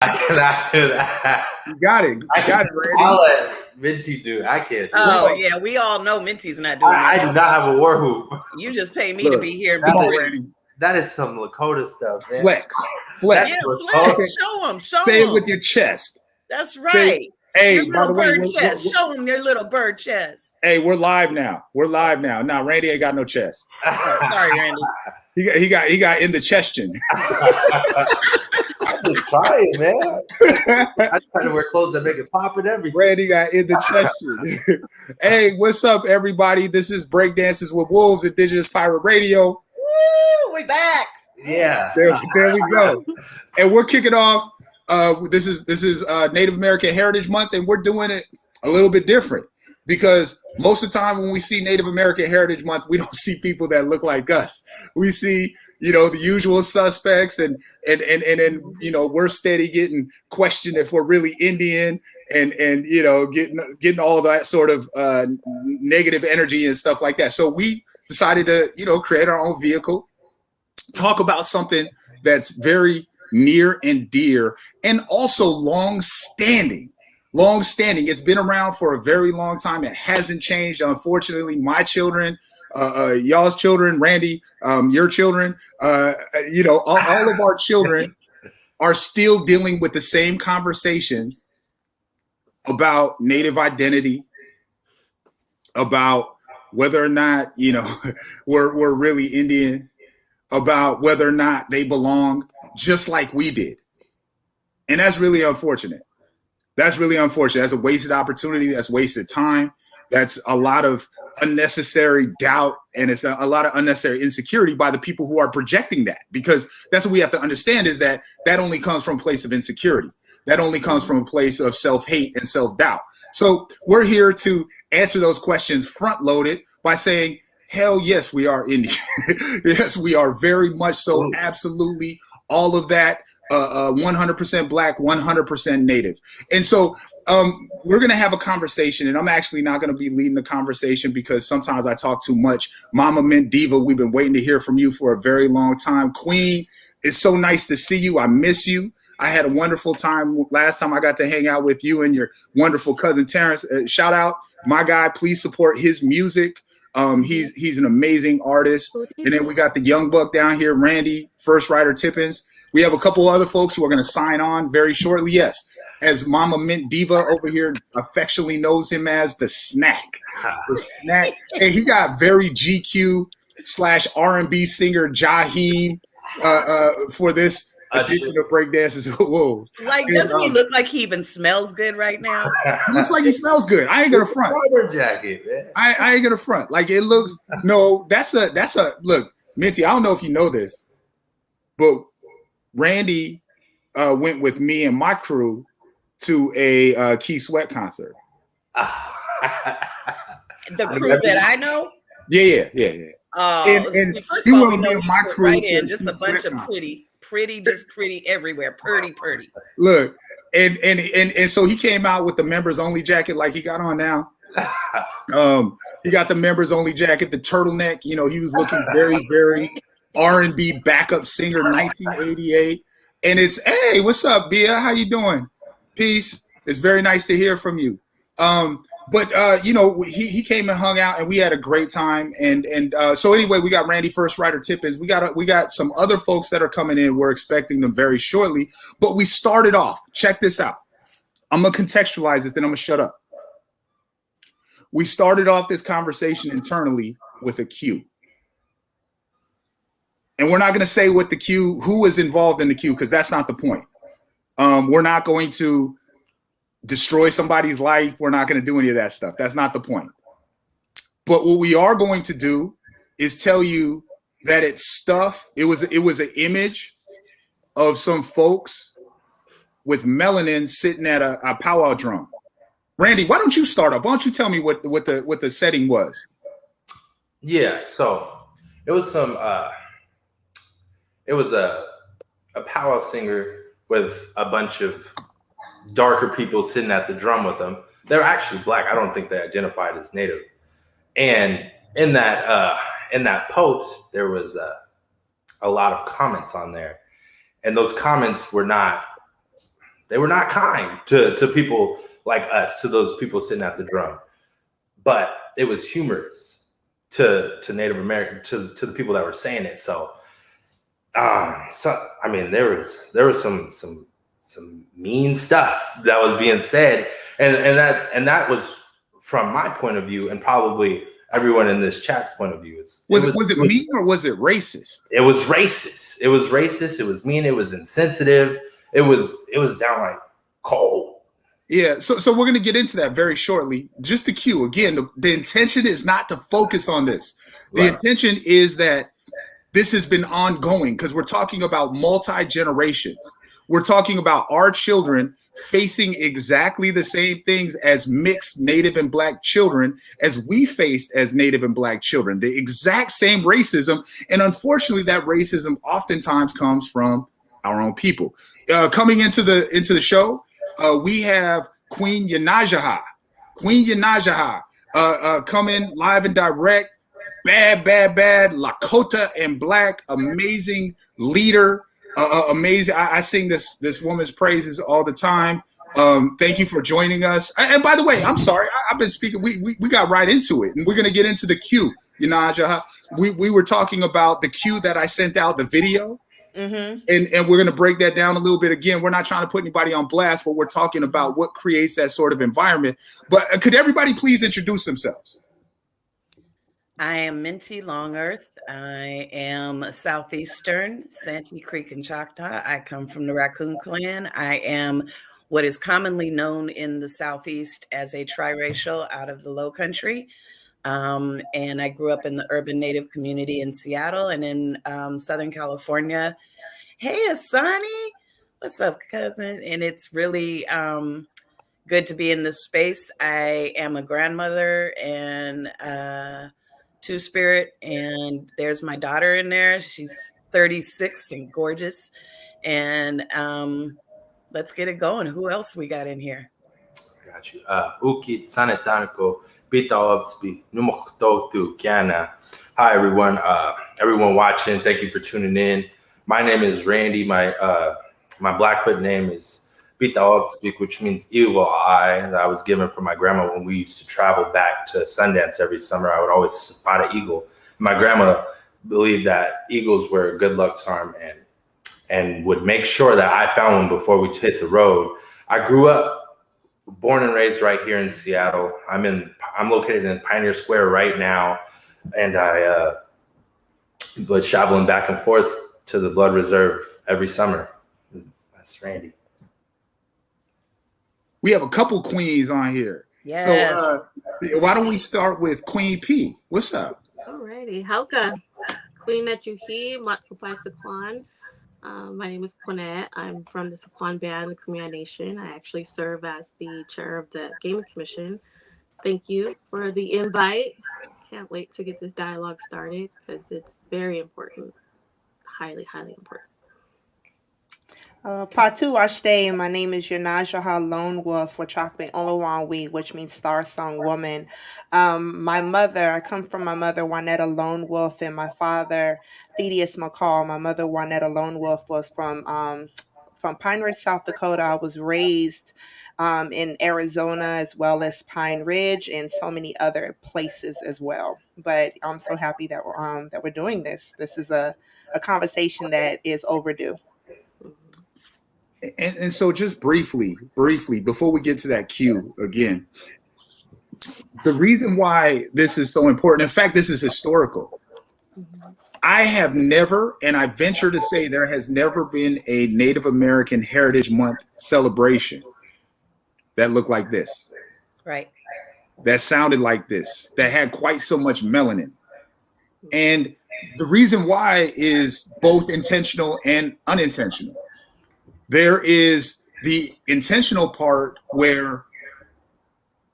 I cannot do that. You got it. You got it, Randy. I'll let Minty do it. I can't do Oh, it. yeah. We all know Minty's not doing I do not have a war hoop. You just pay me to be here. Come on, Randy. That is some Lakota stuff, man. Flex. Yeah, flex. Show them. Say it with your chest. That's right. Hey, by the way, show them your little bird chest. Hey, we're live now. Now, Randy ain't got no chest. Sorry, Randy. He got in the chestion. I'm just trying, man. I try to wear clothes that make it pop and everything. Randy got in the chestion. Hey, what's up, everybody? This is Breakdances with Wolves at Indigenous Pirate Radio. Woo, we back. Yeah. There we go. And we're kicking off. This is Native American Heritage Month, and we're doing it a little bit different because most of the time when we see Native American Heritage Month, we don't see people that look like us. We see, the usual suspects, and then we're steady getting questioned if we're really Indian, and getting all that sort of negative energy and stuff like that. So we decided to create our own vehicle, talk about something that's very near and dear, and also long-standing. It's been around for a very long time. It hasn't changed. Unfortunately, my children, y'all's children, Randy, your children, all of our children are still dealing with the same conversations about Native identity, about whether or not, we're really Indian, about whether or not they belong, just like we did. And that's really unfortunate. That's a wasted opportunity. That's wasted time. That's a lot of unnecessary doubt, and it's a lot of unnecessary insecurity by the people who are projecting that, because that's what we have to understand, is that only comes from a place of insecurity. That only comes from a place of self-hate and self-doubt. So we're here to answer those questions front-loaded by saying, hell yes, we are Indian. Yes, we are very much so. Absolutely. All of that. 100% Black, 100% Native. And so we're going to have a conversation, and I'm actually not going to be leading the conversation because sometimes I talk too much. Mama Mint Diva, we've been waiting to hear from you for a very long time. Queen, it's so nice to see you. I miss you. I had a wonderful time last time I got to hang out with you and your wonderful cousin Terrence. Shout out my guy. Please support his music. He's an amazing artist. And then we got the young buck down here, Randy, First Rider Tippins. We have a couple other folks who are going to sign on very shortly. Yes, as Mama Mint Diva over here affectionately knows him as the Snack. The Snack. And he got very GQ / R&B singer Jaheim for this edition of Breakdances with Wolves. Like, doesn't he look like he even smells good right now? Looks like he smells good. I ain't gonna front. Jacket, man. I ain't gonna front. Like, it looks. No, that's a look, Minty. I don't know if you know this, but Randy went with me and my crew to a Key Sweat concert. The crew that I know? Yeah. And first of all, we know my crew right in just a bunch of pretty everywhere. Pretty. Look, and so he came out with the members only jacket like he got on now. He got the members only jacket, the turtleneck. He was looking very, very R&B backup singer, 1988. And it's, hey, what's up, Bia? How you doing? Peace. It's very nice to hear from you. But he came and hung out, and we had a great time. And so anyway, we got Randy, First Rider Tippins. We got some other folks that are coming in. We're expecting them very shortly. But we started off. Check this out. I'm gonna contextualize this, then I'm gonna shut up. We started off this conversation internally with a cue. And we're not going to say what the cue, who was involved in the cue, because that's not the point. We're not going to destroy somebody's life. We're not going to do any of that stuff. That's not the point. But what we are going to do is tell you that it was an image of some folks with melanin sitting at a powwow drum. Randy, why don't you start off? Why don't you tell me what the setting was? Yeah, so it was some. It was a powwow singer with a bunch of darker people sitting at the drum with them. They're actually Black. I don't think they identified as Native. And in that post, there was a lot of comments on there, and those comments were not They were not kind to people like us, to those people sitting at the drum. But it was humorous to Native American, to the people that were saying it. So I mean, there was some mean stuff that was being said, and that was from my point of view, and probably everyone in this chat's point of view. Was it mean or was it racist? It was racist. It was racist. It was mean. It was insensitive. It was downright cold. Yeah, so we're going to get into that very shortly. Just the cue. Again, the intention is not to focus on this. The intention is that this has been ongoing because we're talking about multi-generations. We're talking about our children facing exactly the same things as mixed Native and Black children as we faced as Native and Black children. The exact same racism. And unfortunately, that racism oftentimes comes from our own people. Coming into the show, we have Queen Yanajaha. Queen Yanajaha coming live and direct. Bad Lakota and Black, amazing leader, amazing. I sing this woman's praises all the time. Thank you for joining us. And by the way, I'm sorry, I've been speaking. We got right into it, and we're gonna get into the cue. Yanaja, we were talking about the cue that I sent out, the video, and we're gonna break that down a little bit. Again, we're not trying to put anybody on blast, but we're talking about what creates that sort of environment. But could everybody please introduce themselves? I am Minty Longearth. I am Southeastern, Santee Creek and Choctaw. I come from the Raccoon Clan. I am what is commonly known in the Southeast as a triracial out of the Low Country. And I grew up in the urban Native community in Seattle and in Southern California. Hey, Asani. What's up, cousin? And it's really good to be in this space. I am a grandmother and Two-Spirit, and there's my daughter in there. She's 36 and gorgeous. And let's get it going. Who else we got in here? Got you. Uki Sanetanko Pita Obspi Numoktotu Kiana. Hi everyone. Everyone watching, thank you for tuning in. My name is Randy. My Blackfoot name is Pita Obspi, which means eagle eye, that I was given from my grandma when we used to travel back to Sundance every summer. I would always spot an eagle. My grandma believed that eagles were a good luck charm and would make sure that I found one before we hit the road. I grew up, born and raised right here in Seattle. I'm located in Pioneer Square right now, and I was traveling back and forth to the Blood Reserve every summer. That's Randy. We have a couple queens on here. Yes. So why don't we start with Queen P? What's up? Alrighty. Hauka. Queen Metuhi, Matkupai Saquon. My name is Quinette. I'm from the Saquon Band, the Kumeyaw Nation. I actually serve as the chair of the Gaming Commission. Thank you for the invite. Can't wait to get this dialogue started because it's very important. Highly, highly important. Patu Ashte, my name is Yanajaha Lone Wolf, which Chakbe Olawanwi, which means Star Song Woman. I come from my mother, Juanetta Lone Wolf, and my father, Thaddeus McCall. My mother, Juanetta Lone Wolf, was from Pine Ridge, South Dakota. I was raised in Arizona as well as Pine Ridge and so many other places as well. But I'm so happy that we're doing this. This is a conversation that is overdue. And so just briefly, before we get to that cue again, the reason why this is so important, in fact, this is historical. I have never, and I venture to say there has never been a Native American Heritage Month celebration that looked like this. Right. That sounded like this, that had quite so much melanin. And the reason why is both intentional and unintentional. There is the intentional part where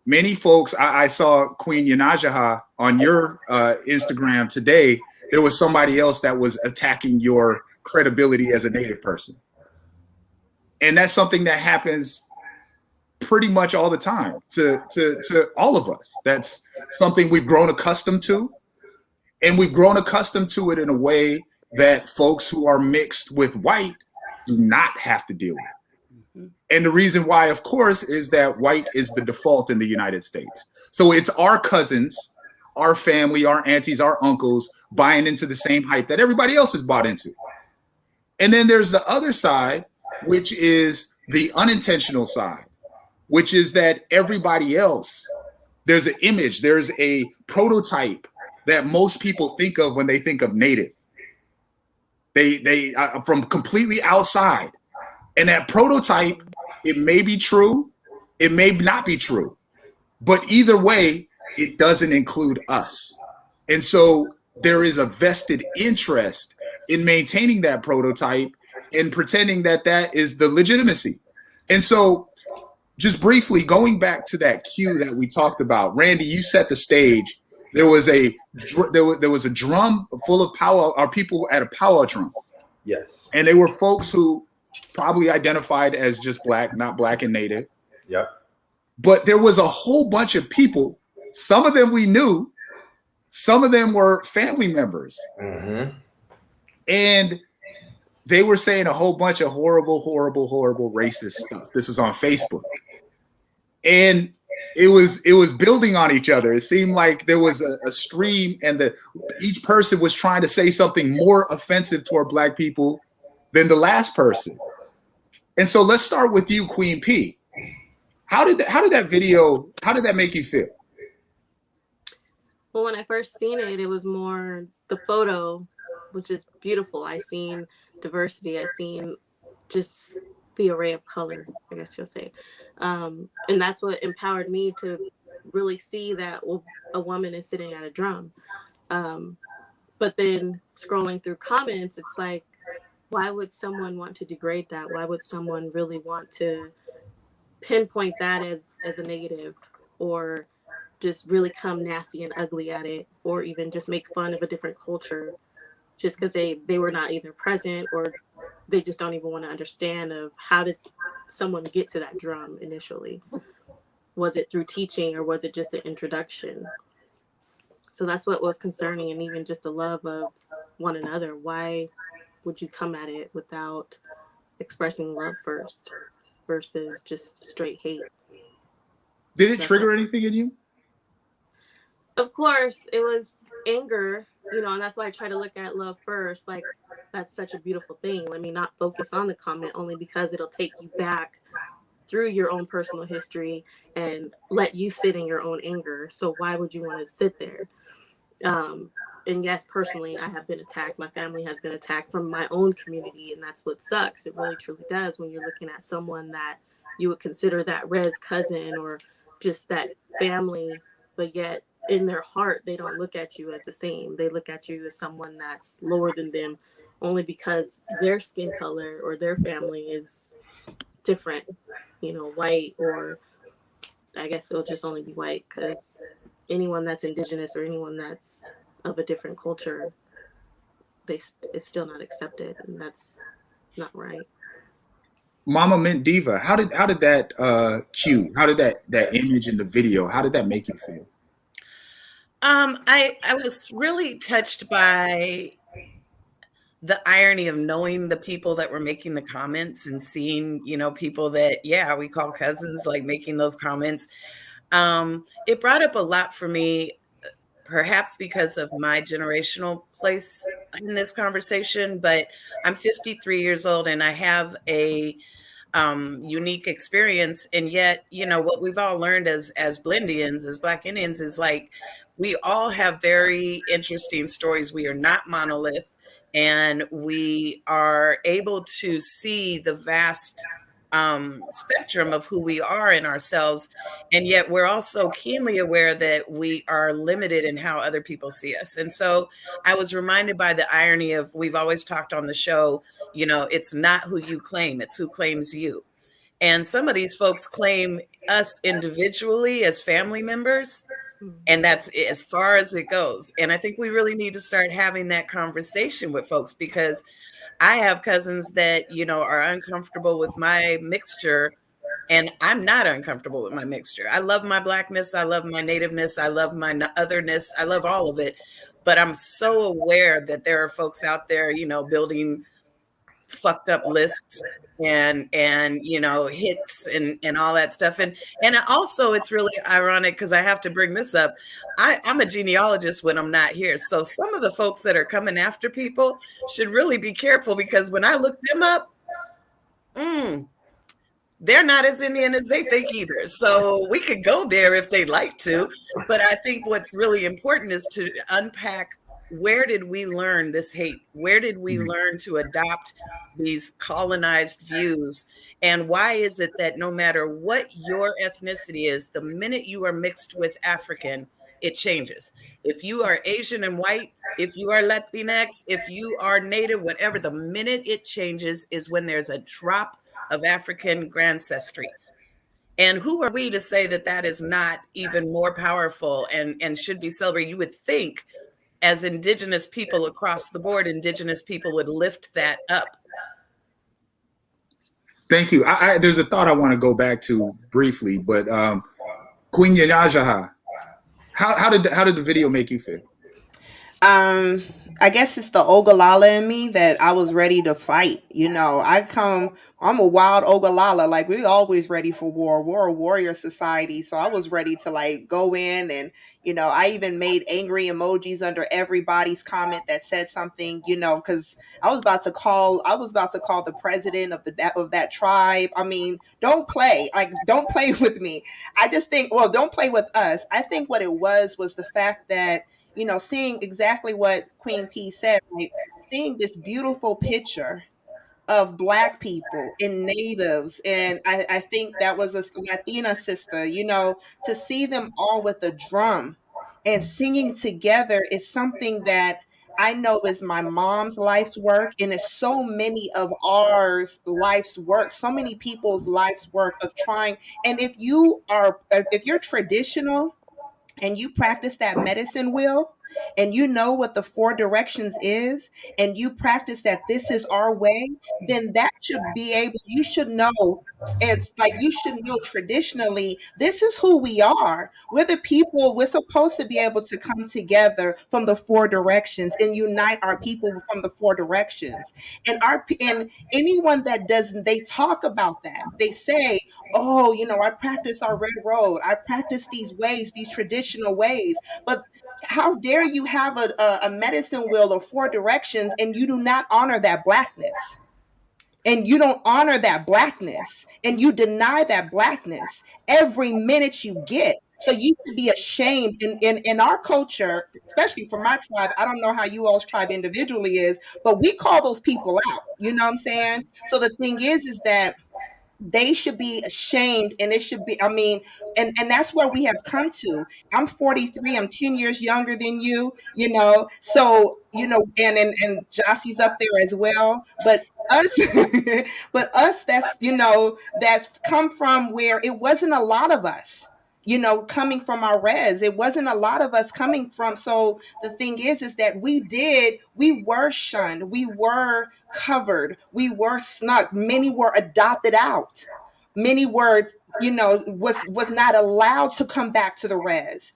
many folks, I saw Queen Yanajaha on your Instagram today. There was somebody else that was attacking your credibility as a Native person. And that's something that happens pretty much all the time to all of us. That's something we've grown accustomed to. And we've grown accustomed to it in a way that folks who are mixed with white do not have to deal with. And the reason why, of course, is that white is the default in the United States. So it's our cousins, our family, our aunties, our uncles buying into the same hype that everybody else is bought into. And then there's the other side, which is the unintentional side, which is that everybody else, there's an image, there's a prototype that most people think of when they think of Native. They from completely outside. And that prototype, it may be true, it may not be true. But either way, it doesn't include us. And so there is a vested interest in maintaining that prototype and pretending that that is the legitimacy. And so just briefly going back to that cue that we talked about, Randy, you set the stage. There was a drum full of powwow, or people at a powwow drum. Yes. And they were folks who probably identified as just Black, not Black and Native. Yep. But there was a whole bunch of people. Some of them we knew. Some of them were family members. Mm-hmm. And they were saying a whole bunch of horrible, horrible, horrible racist stuff. This was on Facebook. And it was building on each other. It seemed like there was a stream, and each person was trying to say something more offensive toward Black people than the last person. And so let's start with you, Queen P. How did that make you feel? Well, when I first seen it, it was more, the photo was just beautiful. I seen diversity. I seen just the array of color, I guess you'll say. And that's what empowered me to really see that a woman is sitting at a drum. But then scrolling through comments, it's like, why would someone want to degrade that? Why would someone really want to pinpoint that as a negative, or just really come nasty and ugly at it, or even just make fun of a different culture just because they were not either present, or they just don't even want to understand of how did someone get to that drum initially. Was it through teaching, or was it just an introduction? So that's what was concerning, and even just the love of one another. Why would you come at it without expressing love first versus just straight hate? Did it trigger anything in you? Of course, it was anger, and that's why I try to look at love first. Like, that's such a beautiful thing. Let me not focus on the comment, only because it'll take you back through your own personal history and let you sit in your own anger. So why would you want to sit there? And yes, personally, I have been attacked. My family has been attacked from my own community, and that's what sucks. It really truly does, when you're looking at someone that you would consider that res cousin or just that family, but yet in their heart, they don't look at you as the same. They look at you as someone that's lower than them, only because their skin color or their family is different, white, or I guess it'll just only be white, because anyone that's indigenous or anyone that's of a different culture, it's still not accepted, and that's not right. Mama Mint Diva, how did that cue, how did that image in the video, how did that make you feel? I was really touched by the irony of knowing the people that were making the comments and seeing, people that, we call cousins, like making those comments. It brought up a lot for me, perhaps because of my generational place in this conversation, but I'm 53 years old and I have a unique experience. And yet, what we've all learned as Blendians, as Black Indians, is like, we all have very interesting stories. We are not monolith, and we are able to see the vast spectrum of who we are in ourselves. And yet we're also keenly aware that we are limited in how other people see us. And so I was reminded by the irony of, we've always talked on the show, it's not who you claim, it's who claims you. And some of these folks claim us individually as family members, and that's as far as it goes. And I think we really need to start having that conversation with folks, because I have cousins that, are uncomfortable with my mixture, and I'm not uncomfortable with my mixture. I love my Blackness. I love my nativeness. I love my otherness. I love all of it. But I'm so aware that there are folks out there, building fucked up lists and hits and all that stuff. And also it's really ironic because I have to bring this up. I'm a genealogist when I'm not here. So some of the folks that are coming after people should really be careful, because when I look them up, they're not as Indian as they think either. So we could go there if they'd like to. But I think what's really important is to unpack, where did we learn this hate? Where did we learn to adopt these colonized views? And why is it that no matter what your ethnicity is, the minute you are mixed with African, it changes? If you are Asian and white, if you are Latinx, if you are Native, whatever, the minute it changes is when there's a drop of African ancestry. And who are we to say that that is not even more powerful and should be celebrated? You would think, as Indigenous people across the board, Indigenous people would lift that up. Thank you. There's a thought I want to go back to briefly, but Queen Yanajaha, how did the video make you feel? I guess it's the Ogallala in me that I was ready to fight. I'm a wild Ogallala. Like, we always ready for war. We're a warrior society. So I was ready to like go in and, I even made angry emojis under everybody's comment that said something, because I was about to call the president of that tribe. I mean, don't play with me. I just think, well, don't play with us. I think what it was the fact that, seeing exactly what Queen P said, like seeing this beautiful picture of Black people and natives. And I think that was a Latina sister, to see them all with a drum and singing together is something that I know is my mom's life's work. And it's so many of ours life's work, so many people's life's work of trying. And if you're traditional, and you practice that medicine wheel, and you know what the 4 directions is, and you practice that this is our way, then that should be able, you should know, it's like you should know traditionally, this is who we are. We're the people, we're supposed to be able to come together from the 4 directions and unite our people from the 4 directions. And anyone that doesn't, they talk about that. They say, oh, I practice our red road. I practice these ways, these traditional ways. But how dare you have a medicine wheel of 4 directions and you do not honor that Blackness? And you don't honor that Blackness, and you deny that Blackness every minute you get. So you should be ashamed in our culture, especially for my tribe. I don't know how you all's tribe individually is, but we call those people out. You know what I'm saying? So the thing is that they should be ashamed, and it should be, I mean, and that's where we have come to. I'm 43, I'm 10 years younger than you, so and Jossie's up there as well, but us that's come from where it wasn't a lot of us, coming from our res. It wasn't a lot of us coming from. So the thing is that we were shunned, we were covered, we were snuck. Many were adopted out. Many were, was not allowed to come back to the res,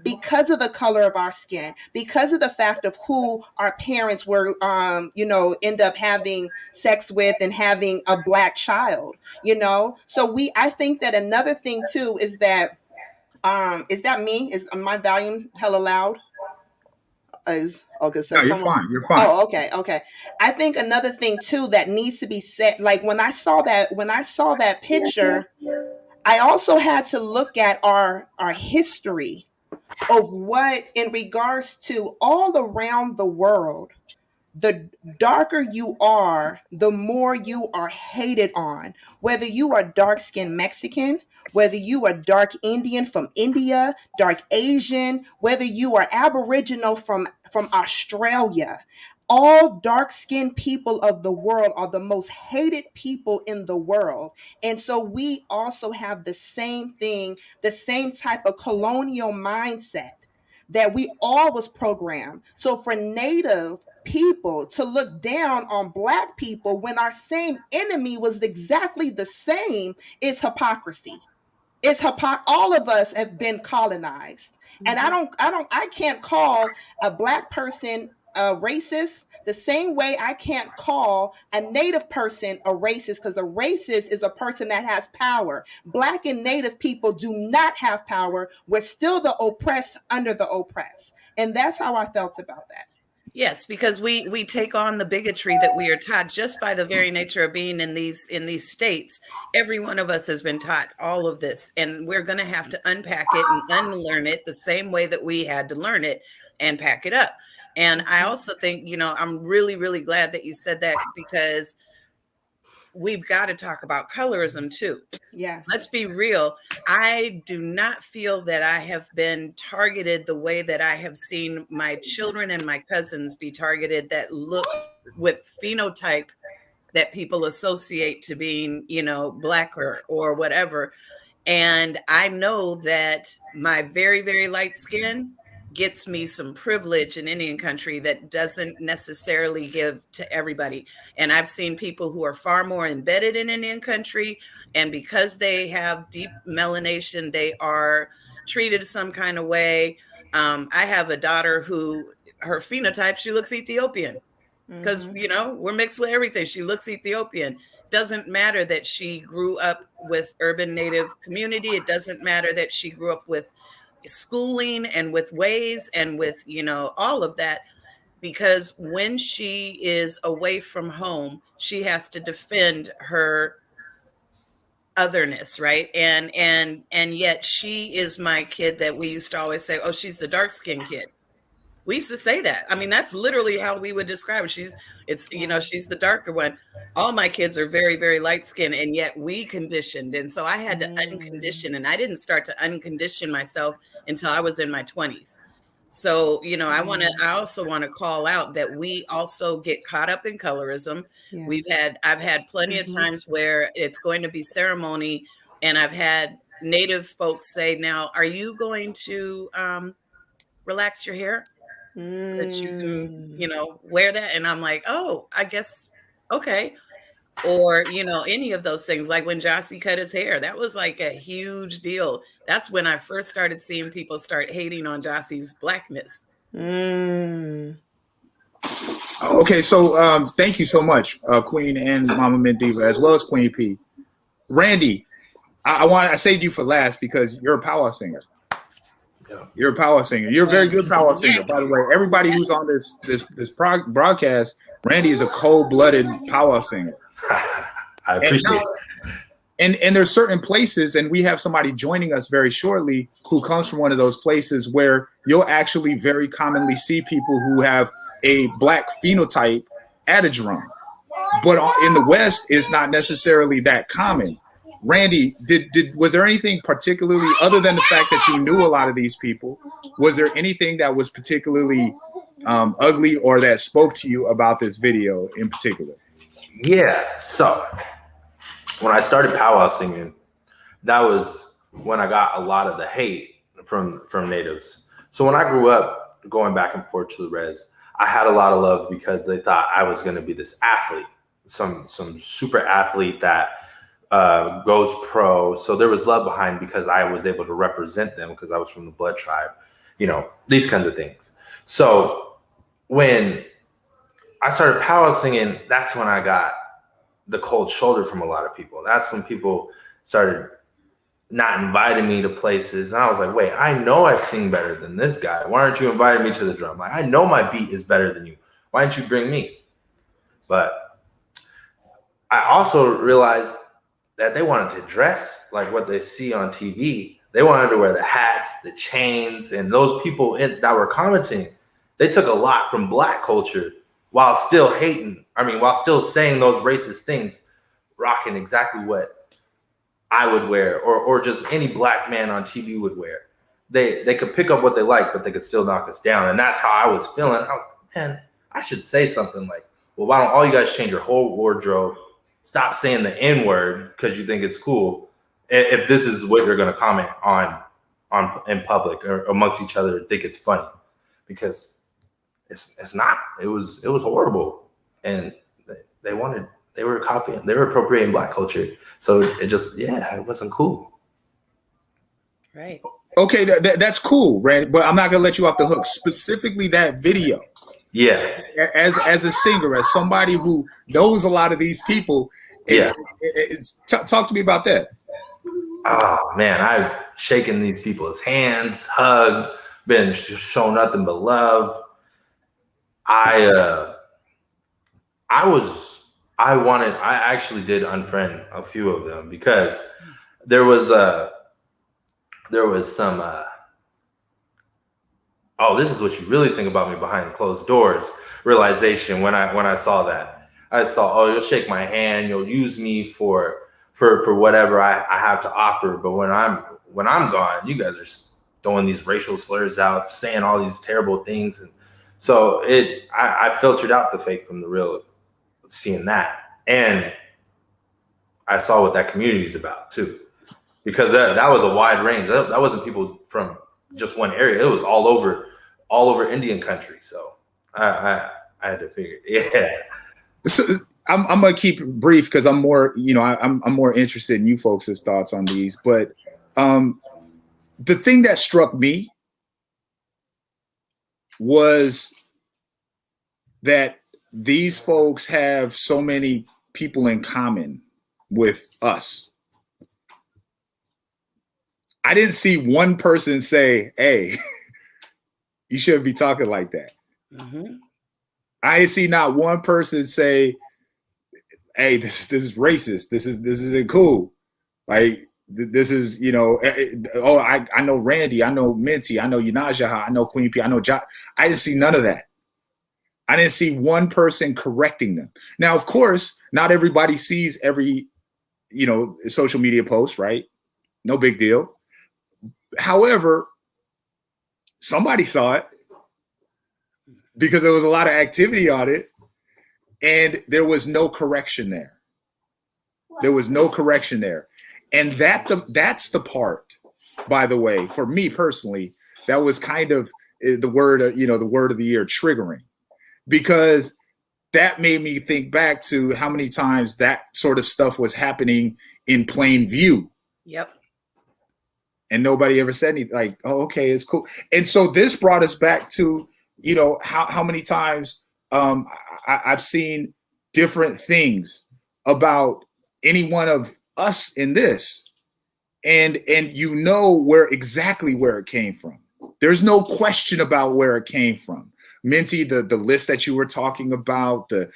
because of the color of our skin, because of the fact of who our parents were, end up having sex with and having a Black child, So I think that another thing too is that, is that me? Is my volume hella loud? Okay, so no, you're fine. Oh, okay. I think another thing too that needs to be said, like when I saw that picture, I also had to look at our history of what, in regards to all around the world, the darker you are, the more you are hated on. Whether you are dark skinned Mexican, whether you are dark Indian from India, dark Asian, whether you are Aboriginal from Australia, all dark skinned people of the world are the most hated people in the world. And so we also have the same thing, the same type of colonial mindset that we all was programmed. So for Native people to look down on Black people when our same enemy was exactly the same is hypocrisy. All of us have been colonized. And I can't call a Black person a racist, the same way I can't call a Native person a racist, because a racist is a person that has power. Black and Native people do not have power. We're still the oppressed under the oppressed. And that's how I felt about that. Yes, because we take on the bigotry that we are taught just by the very nature of being in these states. Every one of us has been taught all of this, and we're going to have to unpack it and unlearn it the same way that we had to learn it and pack it up. And I also think, I'm really, really glad that you said that, because we've got to talk about colorism too. Yes. Let's be real. I do not feel that I have been targeted the way that I have seen my children and my cousins be targeted that look with phenotype that people associate to being, Black or whatever. And I know that my very, very light skin gets me some privilege in Indian country that doesn't necessarily give to everybody. And I've seen people who are far more embedded in Indian country, and because they have deep melanation, they are treated some kind of way. I have a daughter who, her phenotype, she looks Ethiopian, because we're mixed with everything. She looks Ethiopian. Doesn't matter that she grew up with urban Native community. It doesn't matter that she grew up with schooling and with ways and with all of that, because when she is away from home, she has to defend her otherness, right? And yet she is my kid that we used to always say, oh, she's the dark-skinned kid. We used to say that. I mean, that's literally how we would describe it. She's the darker one. All my kids are very, very light skinned, and yet we conditioned. And so I had to uncondition, and I didn't start to uncondition myself until I was in my 20s. So, I also want to call out that we also get caught up in colorism. Yeah. I've had plenty of times where it's going to be ceremony, and I've had Native folks say, now, are you going to relax your hair? So that you can, wear that. And I'm like, oh, I guess, okay. Or, any of those things, like when Jossie cut his hair, that was like a huge deal. That's when I first started seeing people start hating on Jossie's Blackness. Okay, so thank you so much, Queen and Mama Mendiva, as well as Queen P. Randy, I saved you for last because you're a powwow singer. You're a powwow singer. You're a very good powwow singer, by the way. Everybody who's on this broadcast, Randy is a cold-blooded powwow singer. I appreciate it. And there's certain places, and we have somebody joining us very shortly who comes from one of those places where you'll actually very commonly see people who have a Black phenotype at a drum. But in the West, it's not necessarily that common. Randy, was there anything particularly, other than the fact that you knew a lot of these people, was there anything that was particularly ugly or that spoke to you about this video in particular? Yeah, so when I started powwow singing, that was when I got a lot of the hate from Natives. So when I grew up going back and forth to the res, I had a lot of love because they thought I was going to be this athlete, some super athlete that goes pro. So there was love behind because I was able to represent them because I was from the blood tribe, these kinds of things. So when I started powwow singing, that's when I got the cold shoulder from a lot of people. That's when people started not inviting me to places. And I was like, wait, I know I sing better than this guy. Why aren't you inviting me to the drum? Like, I know my beat is better than you. Why didn't you bring me? But I also realized that they wanted to dress like what they see on TV. They wanted to wear the hats, the chains, and those people that were commenting, they took a lot from Black culture while still while still saying those racist things, rocking exactly what I would wear or just any Black man on TV would wear. They could pick up what they like, but they could still knock us down. And that's how I was feeling. I was like, man, I should say something like, well, why don't all you guys change your whole wardrobe? Stop saying the N-word because you think it's cool. If this is what you're going to comment on in public or amongst each other, think it's funny, because it's not. It was horrible, and they were copying, they were appropriating Black culture. So it wasn't cool. Right. Okay, that's cool, Randy. But I'm not gonna let you off the hook. Specifically, that video. Yeah. As a singer, as somebody who knows a lot of these people. Yeah. Talk to me about that. Oh man, I've shaken these people's hands, hugged, been shown nothing but love. I actually did unfriend a few of them because there was some oh, this is what you really think about me behind closed doors realization when I saw that. I saw, oh, you'll shake my hand, you'll use me for whatever I have to offer, but when I'm gone, you guys are throwing these racial slurs out, saying all these terrible things, and so I filtered out the fake from the real, seeing that, and I saw what that community is about too, because that was a wide range. That wasn't people from just one area. It was all over Indian country. So I had to figure, yeah. So I'm gonna keep it brief because I'm more, I'm more interested in you folks' thoughts on these. But the thing that struck me was that these folks have so many people in common with us. I didn't see one person say, "Hey, you shouldn't be talking like that." Mm-hmm. I didn't see not one person say, "Hey, this is racist. This isn't cool." Like this is, oh, I know Randy, I know Minty, I know Yunajaha, I know Queen P, I know John. I didn't see none of that. I didn't see one person correcting them. Now, of course, not everybody sees every, social media post, right? No big deal. However, somebody saw it because there was a lot of activity on it, and there was no correction there. There was no correction there. And that's the part, by the way, for me personally, that was kind of the word of the year, triggering, because that made me think back to how many times that sort of stuff was happening in plain view. Yep. And nobody ever said anything, like, oh, okay, it's cool. And so this brought us back to, how many times I've seen different things about any one of us in this, and exactly where it came from. There's no question about where it came from. Minty, the list that you were talking about, the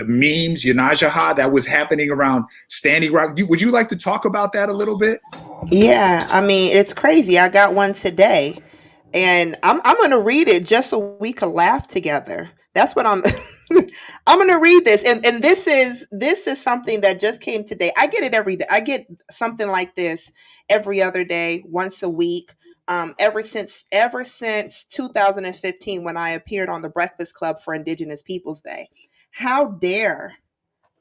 memes, Yunajaha, that was happening around Standing Rock. Would you like to talk about that a little bit? Yeah, I mean, it's crazy. I got one today, and I'm gonna read it just so we can laugh together. That's what I'm I'm gonna read this. And this is something that just came today. I get it every day. I get something like this every other day, once a week. Ever since 2015, when I appeared on the Breakfast Club for Indigenous Peoples Day. How dare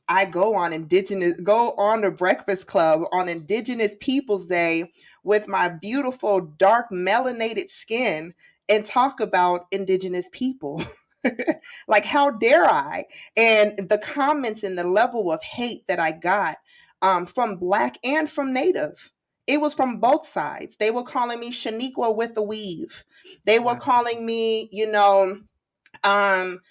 I go on the Breakfast Club on Indigenous Peoples Day with my beautiful dark melanated skin and talk about Indigenous people. Like, how dare I? And the comments and the level of hate that I got from Black and from Native. It was from both sides. They were calling me Shaniqua with the weave. They were calling me, um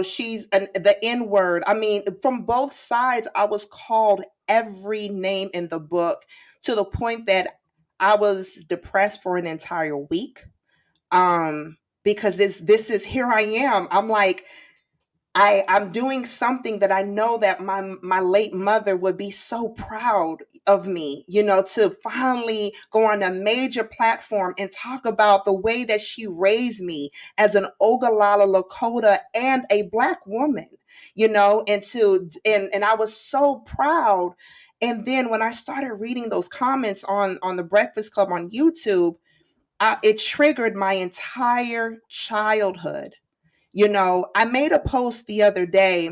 she's the N word. I mean, from both sides I was called every name in the book, to the point that I was depressed for an entire week, because this is, here I am, I'm like, I'm doing something that I know that my late mother would be so proud of me, to finally go on a major platform and talk about the way that she raised me as an Ogallala Lakota and a Black woman, and I was so proud. And then when I started reading those comments on the Breakfast Club on YouTube, it triggered my entire childhood. I made a post the other day,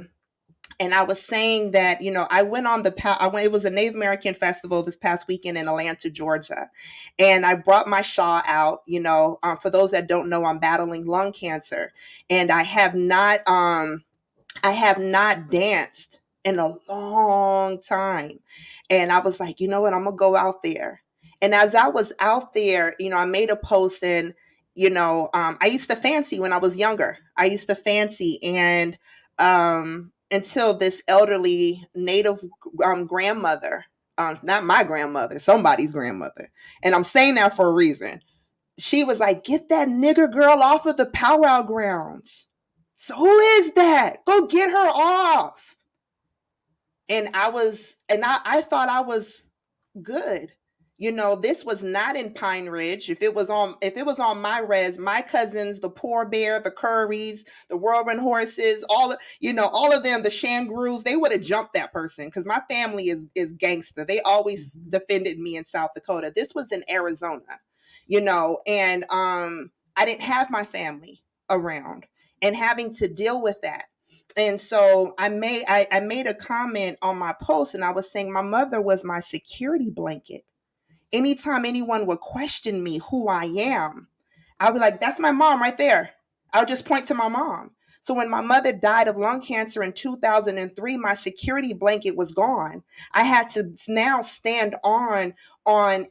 and I was saying that, I went on it was a Native American festival this past weekend in Atlanta, Georgia. And I brought my shawl out, for those that don't know, I'm battling lung cancer, and I have not danced in a long time. And I was like, you know what, I'm gonna go out there. And as I was out there, I made a post, and I used to fancy when I was younger. I used to fancy, and until this elderly Native grandmother, not my grandmother, somebody's grandmother, and I'm saying that for a reason. She was like, "Get that nigger girl off of the powwow grounds." So who is that? Go get her off. And I thought I was good. This was not in Pine Ridge. If it was on my res, my cousins, the Poor Bear, the Curries, the Whirlwind Horses, all of them, the Shangrews, they would have jumped that person, because my family is gangster. They always defended me in South Dakota. This was in Arizona, and I didn't have my family around and having to deal with that. And so I made a comment on my post, and I was saying my mother was my security blanket. Anytime anyone would question me who I am, I would be like, "That's my mom right there." I would just point to my mom. So when my mother died of lung cancer in 2003, my security blanket was gone. I had to now stand on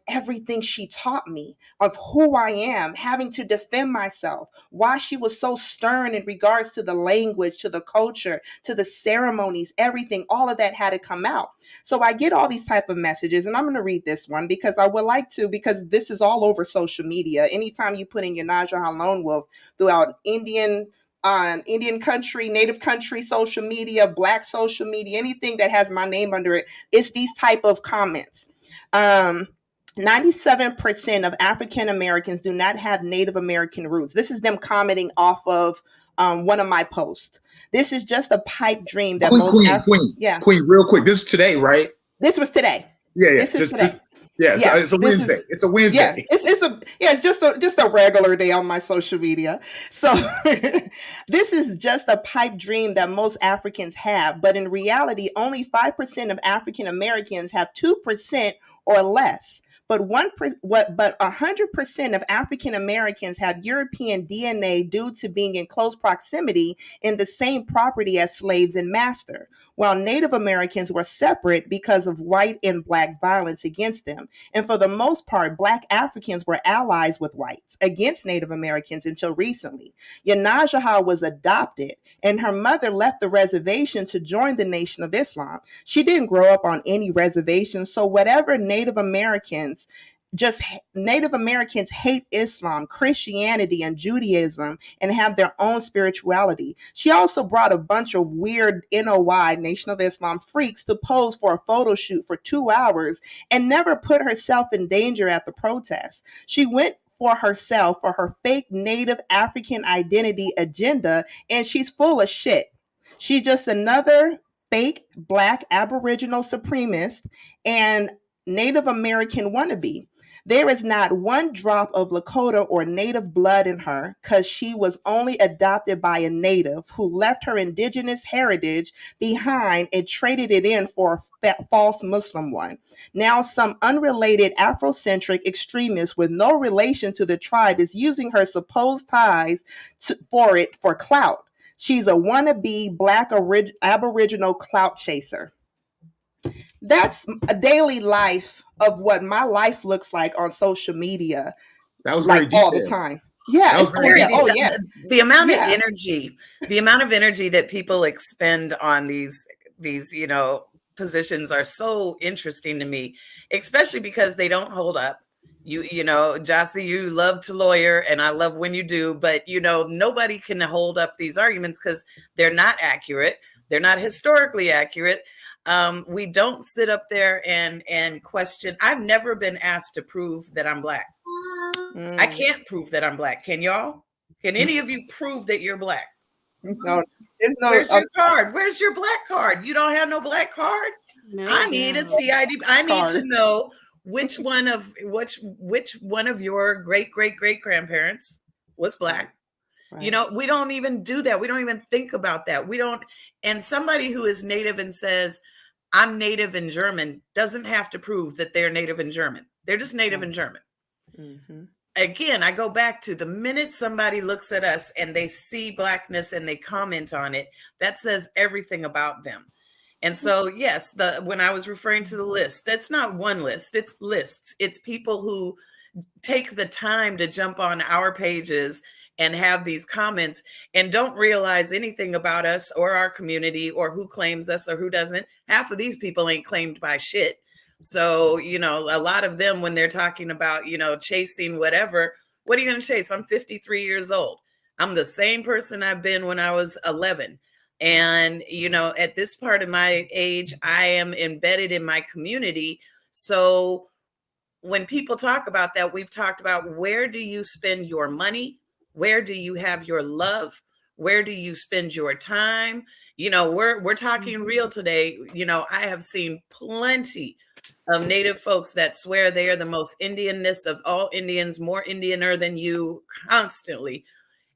everything she taught me of who I am, having to defend myself, why she was so stern in regards to the language, to the culture, to the ceremonies, everything, all of that had to come out. So I get all these type of messages, and I'm going to read this one because I would like to, because this is all over social media. Anytime you put in your Naja Lone Wolf throughout Indian country, Native country social media, Black social media, anything that has my name under it, it's these type of comments. 97% of African Americans do not have Native American roots. This is them commenting off of one of my posts. This is just a pipe dream that Queen, real quick. This is today, right? This was today. Yeah. This is today. It's a Wednesday. It's a Wednesday. It's just a regular day on my social media. So this is just a pipe dream that most Africans have, but in reality, only 5% of African Americans have 2% or less. But 100% of African Americans have European DNA due to being in close proximity in the same property as slaves and master, while Native Americans were separate because of white and Black violence against them. And for the most part, Black Africans were allies with whites against Native Americans until recently. Yanajaha was adopted, and her mother left the reservation to join the Nation of Islam. She didn't grow up on any reservation, so whatever Native Americans hate Islam, Christianity, and Judaism and have their own spirituality. She also brought a bunch of weird NOI, Nation of Islam freaks, to pose for a photo shoot for 2 hours and never put herself in danger at the protest. She went for herself for her fake Native African identity agenda, and she's full of shit. She's just another fake Black Aboriginal supremacist and Native American wannabe. There is not one drop of Lakota or Native blood in her, because she was only adopted by a Native who left her indigenous heritage behind and traded it in for a false Muslim one. Now some unrelated Afrocentric extremist with no relation to the tribe is using her supposed ties for clout. She's a wannabe Black Aboriginal clout chaser. That's a daily life of what my life looks like on social media. That was very all the time. Yeah, it's very oh yeah. The amount of energy, that people expend on these positions are so interesting to me, especially because they don't hold up. Jassy, you love to lawyer, and I love when you do, but nobody can hold up these arguments because they're not accurate. They're not historically accurate. We don't sit up there and question. I've never been asked to prove that I'm Black. I can't prove that I'm Black. Can y'all? Can any of you prove that you're Black? No. Where's your card? Where's your Black card? You don't have no Black card? No, I need a CID. I need to know which one of your great grandparents was Black. Right. We don't even do that. We don't even think about that. We don't. And somebody who is Native and says, I'm Native and German, doesn't have to prove that they're Native and German. They're just Native and German. Mm-hmm. Again, I go back to the minute somebody looks at us and they see Blackness and they comment on it, that says everything about them. And so, yes, when I was referring to the list, that's not one list. It's lists. It's people who take the time to jump on our pages and have these comments and don't realize anything about us or our community or who claims us or who doesn't. Half of these people ain't claimed by shit. So, you know, a lot of them, when they're talking about, you know, chasing whatever, what are you going to chase? I'm 53 years old. I'm the same person I've been when I was 11. And, you know, at this part of my age, I am embedded in my community. So when people talk about that, we've talked about, where do you spend your money? Where do you have your love? Where do you spend your time? You know, we're talking real today. You know, I have seen plenty of Native folks that swear they are the most Indianness of all Indians, more Indianer than you constantly,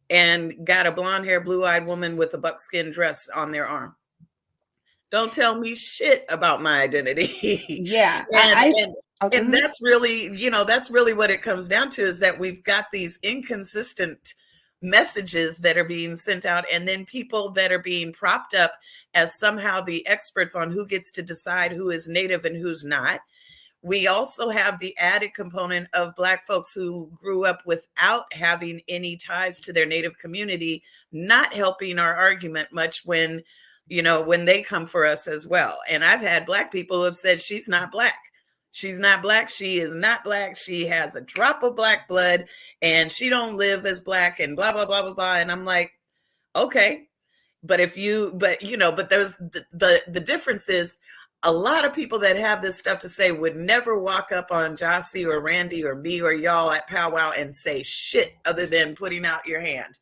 and got a blonde hair, blue eyed woman with a buckskin dress on their arm. Don't tell me shit about my identity. Yeah, and, I and okay. and that's really, you know, that's really what it comes down to, is that we've got these inconsistent messages that are being sent out, and then people that are being propped up as somehow the experts on who gets to decide who is Native and who's not. We also have the added component of Black folks who grew up without having any ties to their Native community, not helping our argument much when, you know, when they come for us as well. And I've had Black people who have said, she's not Black. She's not Black. She is not Black. She has a drop of Black blood and she don't live as Black and blah, blah, blah, blah, blah. And I'm like, okay. But but there's the difference is, a lot of people that have this stuff to say would never walk up on Jossie or Randy or me or y'all at Powwow and say shit other than putting out your hand.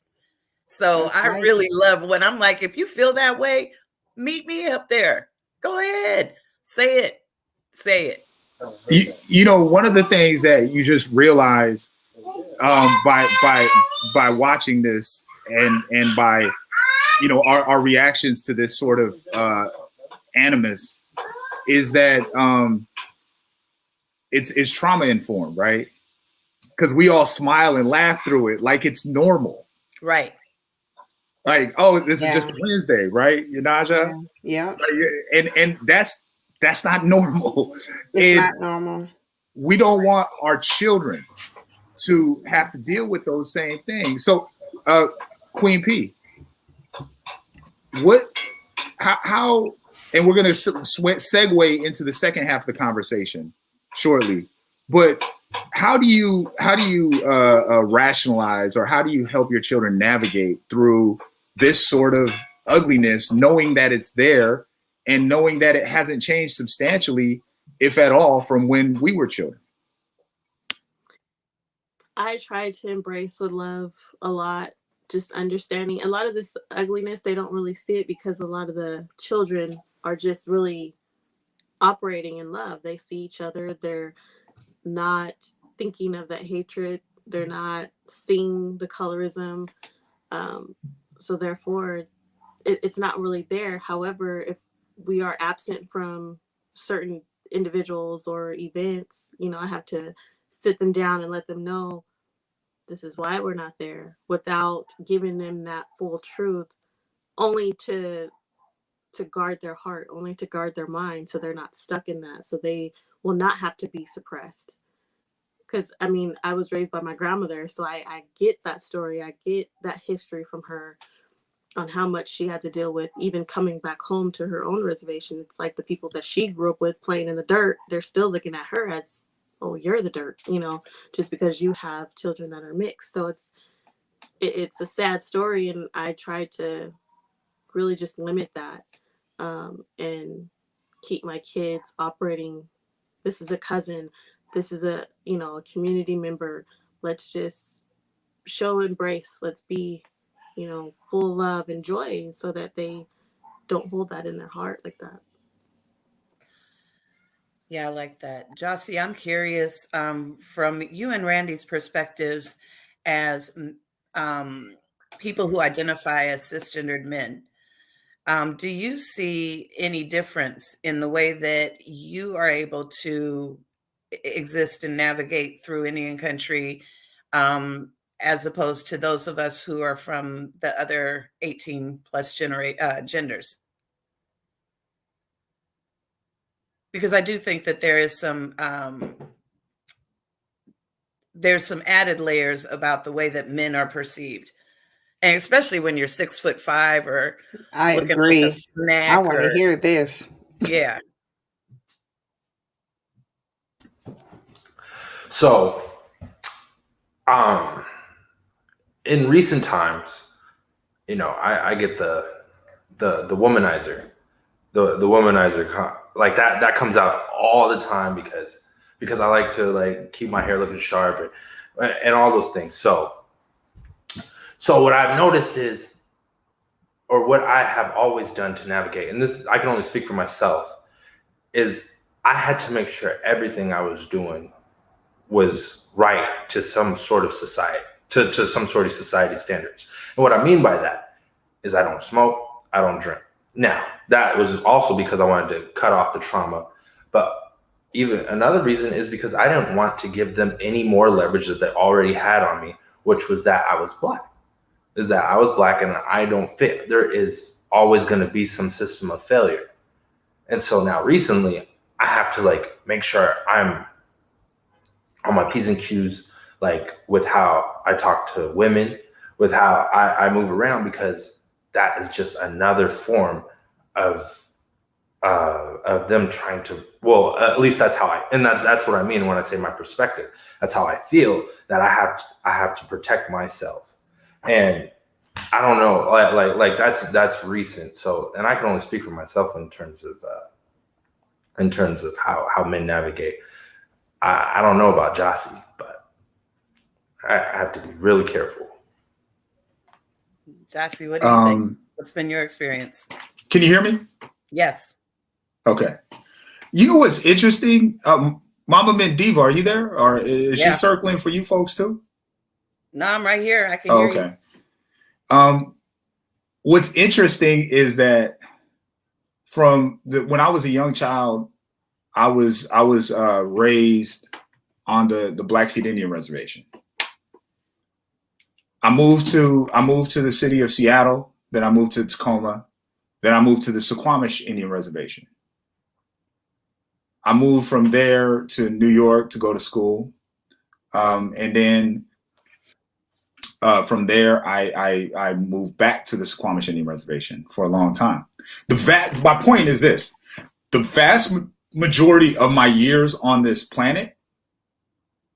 So That's I right. really love when I'm like, if you feel that way, meet me up there. Go ahead. Say it. Say it. You know, one of the things that you just realize by watching this and by, you know, our reactions to this sort of animus is that it's trauma informed, right? Because we all smile and laugh through it like it's normal. Right. Like, oh, this is just a Wednesday, right, Yanaja? Yeah. And that's not normal. It's not normal. We don't want our children to have to deal with those same things. So, Queen P, how, and we're going to segue into the second half of the conversation shortly, but how do you rationalize, or how do you help your children navigate through this sort of ugliness, knowing that it's there and knowing that it hasn't changed substantially, if at all, from when we were children? I try to embrace with love a lot, just understanding a lot of this ugliness. They don't really see it because a lot of the children are just really operating in love. They see each other. They're not thinking of that hatred. They're not seeing the colorism. So therefore, it's not really there. However, if we are absent from certain individuals or events, you know, I have to sit them down and let them know this is why we're not there, without giving them that full truth, only to guard their heart, only to guard their mind, so they're not stuck in that, so they will not have to be suppressed. Because I mean, I was raised by my grandmother, so I get that story, I get that history from her on how much she had to deal with, even coming back home to her own reservation. It's like the people that she grew up with playing in the dirt, they're still looking at her as, oh, you're the dirt, you know, just because you have children that are mixed. So it's a sad story, and I try to really just limit that, and keep my kids operating. This is a cousin. This is a, you know, a community member. Let's just show embrace. Let's be, you know, full of love and joy, so that they don't hold that in their heart like that. Yeah, I like that. Jossie, I'm curious, from you and Randy's perspectives as people who identify as cisgendered men. Do you see any difference in the way that you are able to exist and navigate through Indian country, as opposed to those of us who are from the other 18 plus genders? Because I do think that there is some there's some added layers about the way that men are perceived. And especially when you're 6'5" or I looking like a agree. I snack want to or hear this. yeah. So, in recent times, you know, I get the womanizer, the womanizer like that comes out all the time because I like to like keep my hair looking sharp and all those things. So what I've noticed is, or what I have always done to navigate, and this I can only speak for myself, is I had to make sure everything I was doing was right to some sort of society, to some sort of society standards. And what I mean by that is I don't smoke, I don't drink. Now, that was also because I wanted to cut off the trauma. But even another reason is because I didn't want to give them any more leverage that they already had on me, which was that I was black. Is that I was black and I don't fit. There is always going to be some system of failure. And so now recently, I have to like make sure I'm on my P's and Q's, like with how I talk to women, with how I move around, because that is just another form of them trying to, well, at least that's how that's what I mean when I say my perspective. That's how I feel, that I have to protect myself. And I don't know, like that's recent. So, and I can only speak for myself in terms of how men navigate. I don't know about Jossie, but I have to be really careful. Jossie, what do you think? What's been your experience? Can you hear me? Yes. Okay. You know what's interesting? Mama Mendiva, are you there? Or is she circling for you folks too? No, I'm right here. I can hear you. What's interesting is that when I was a young child, I was raised on the Blackfeet Indian Reservation. I moved to the city of Seattle, then I moved to Tacoma, then I moved to the Suquamish Indian Reservation. I moved from there to New York to go to school, and then from there I moved back to the Suquamish Indian Reservation for a long time. My point is this: the vast majority of my years on this planet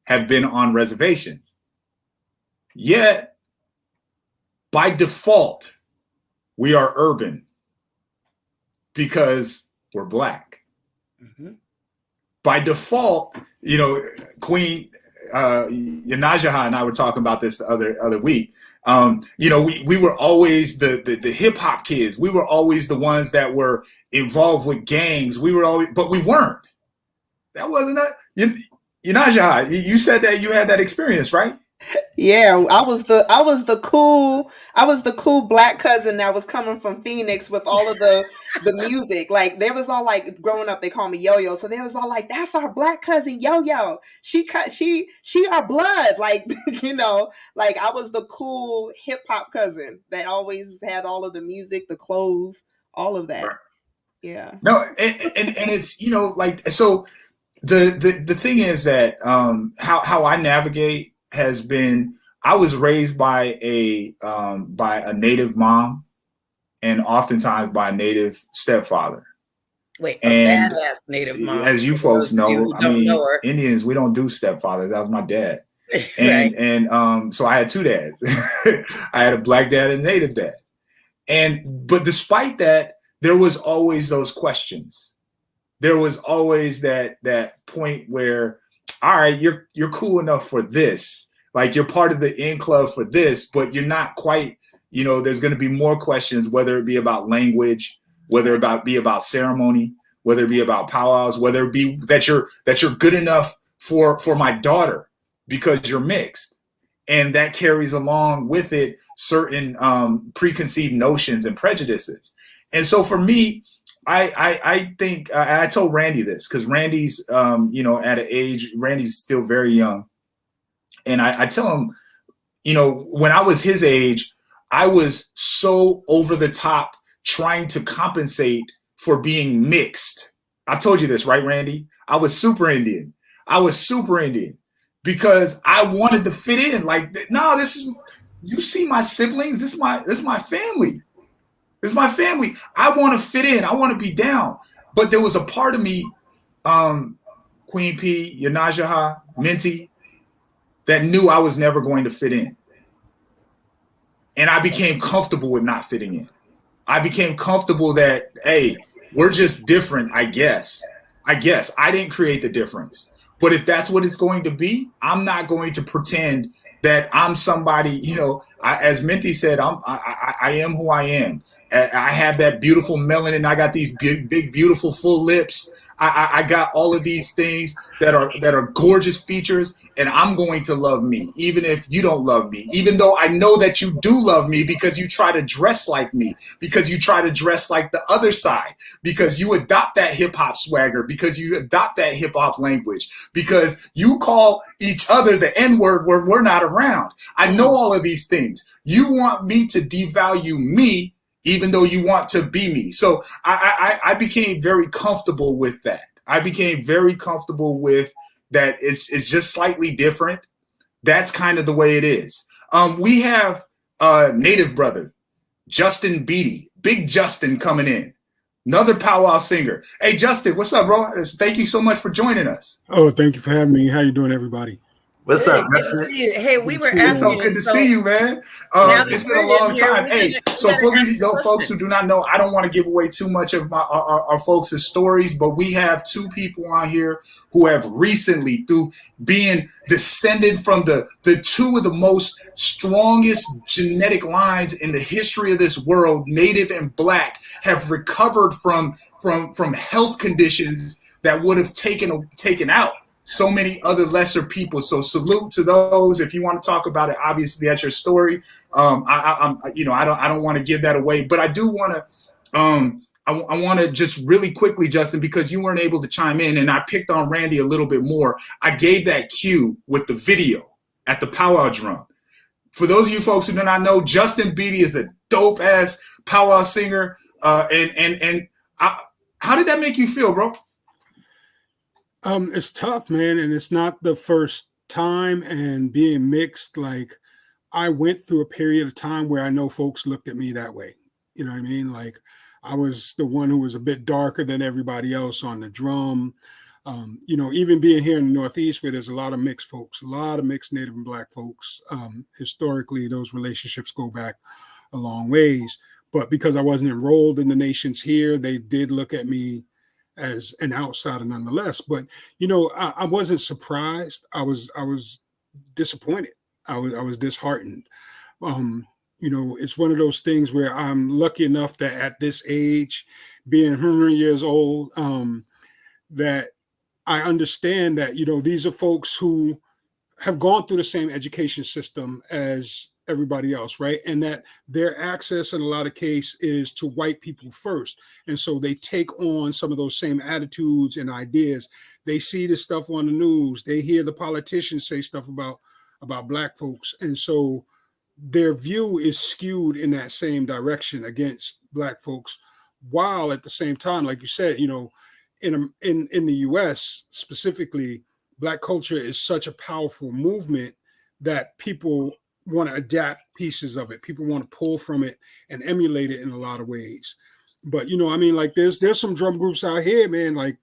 have been on reservations. Yet, by default, we are urban because we're black. Mm-hmm. By default, you know, Queen Yanajaha and I were talking about this the other week. You know, we were always the hip hop kids. We were always the ones that were involved with gangs. We were always, but we weren't. That wasn't Yanajaha, you said that you had that experience, right? Yeah, I was the cool black cousin that was coming from Phoenix with all of the music. Like there was all like growing up, they call me Yo-Yo. So they was all like, that's our black cousin Yo-Yo. She our blood. Like, you know, like I was the cool hip hop cousin that always had all of the music, the clothes, all of that. Yeah. No, and it's, you know, like, so the thing is that how I navigate has been, I was raised by a native mom and oftentimes by a native stepfather. Wait, a badass native mom. As you folks know, I mean, Indians, we don't do stepfathers. That was my dad. And and so I had two dads. I had a black dad and a native dad. But despite that, there was always those questions. There was always that point where, all right, you're cool enough for this. Like you're part of the in club for this, but you're not quite, you know, there's going to be more questions, whether it be about language, whether it be about ceremony, whether it be about powwows, whether it be that you're good enough for my daughter because you're mixed. And that carries along with it certain preconceived notions and prejudices. And so for me, I think I told Randy this because Randy's, you know, at an age, Randy's still very young. And I tell him, you know, when I was his age, I was so over the top trying to compensate for being mixed. I've told you this, right, Randy? I was super Indian. because I wanted to fit in. Like, no, this is, you see my siblings, this is my family. This is my family. I want to fit in. I want to be down. But there was a part of me, Queen P, Yanajaha, Minty, that knew I was never going to fit in. And I became comfortable with not fitting in. I became comfortable that, hey, we're just different, I guess. I didn't create the difference. But if that's what it's going to be, I'm not going to pretend that I'm somebody, you know, as Minty said, I am who I am. I have that beautiful melanin. I got these big, beautiful, full lips. I got all of these things that are gorgeous features, and I'm going to love me, even if you don't love me, even though I know that you do love me because you try to dress like me, because you try to dress like the other side, because you adopt that hip hop swagger, because you adopt that hip hop language, because you call each other the N-word where we're not around. I know all of these things. You want me to devalue me, even though you want to be me. So I became very comfortable with that. I became very comfortable with that. It's just slightly different. That's kind of the way it is. We have a native brother, Justin Beatty, Big Justin, coming in. Another powwow singer. Hey, Justin, what's up, bro? Thank you so much for joining us. Oh, thank you for having me. How you doing, everybody? What's up? Good to see you. Hey, we were Good to see you. It's so asking. good to see you, man. It's been a long time. Hey, so for these folks who do not know, I don't want to give away too much of our folks' stories, but we have two people on here who have recently, through being descended from the two of the most strongest genetic lines in the history of this world, Native and Black, have recovered from health conditions that would have taken out so many other lesser people. So salute to those. If you want to talk about it, obviously that's your story. I don't want to give that away, but I do want to. I want to just really quickly, Justin, because you weren't able to chime in, and I picked on Randy a little bit more. I gave that cue with the video at the powwow drum. For those of you folks who do not know, Justin Beatty is a dope ass powwow singer. How did that make you feel, bro? It's tough, man, and it's not the first time. And being mixed, like, I went through a period of time where I know folks looked at me that way. You know what I mean? Like, I was the one who was a bit darker than everybody else on the drum. Even being here in the Northeast, where there's a lot of mixed folks, a lot of mixed Native and Black folks. Historically, those relationships go back a long ways. But because I wasn't enrolled in the nations here, they did look at me as an outsider nonetheless. But, I wasn't surprised. I was disappointed. I was disheartened. It's one of those things where I'm lucky enough that at this age, being 100 years old, that I understand that, these are folks who have gone through the same education system as everybody else, right? And that their access in a lot of cases is to white people first. And so they take on some of those same attitudes and ideas. They see the stuff on the news. They hear the politicians say stuff about Black folks. And so their view is skewed in that same direction against Black folks, while at the same time, like you said, in the US specifically, Black culture is such a powerful movement that people want to adapt pieces of it. People want to pull from it and emulate it in a lot of ways. But, like there's some drum groups out here, man, like,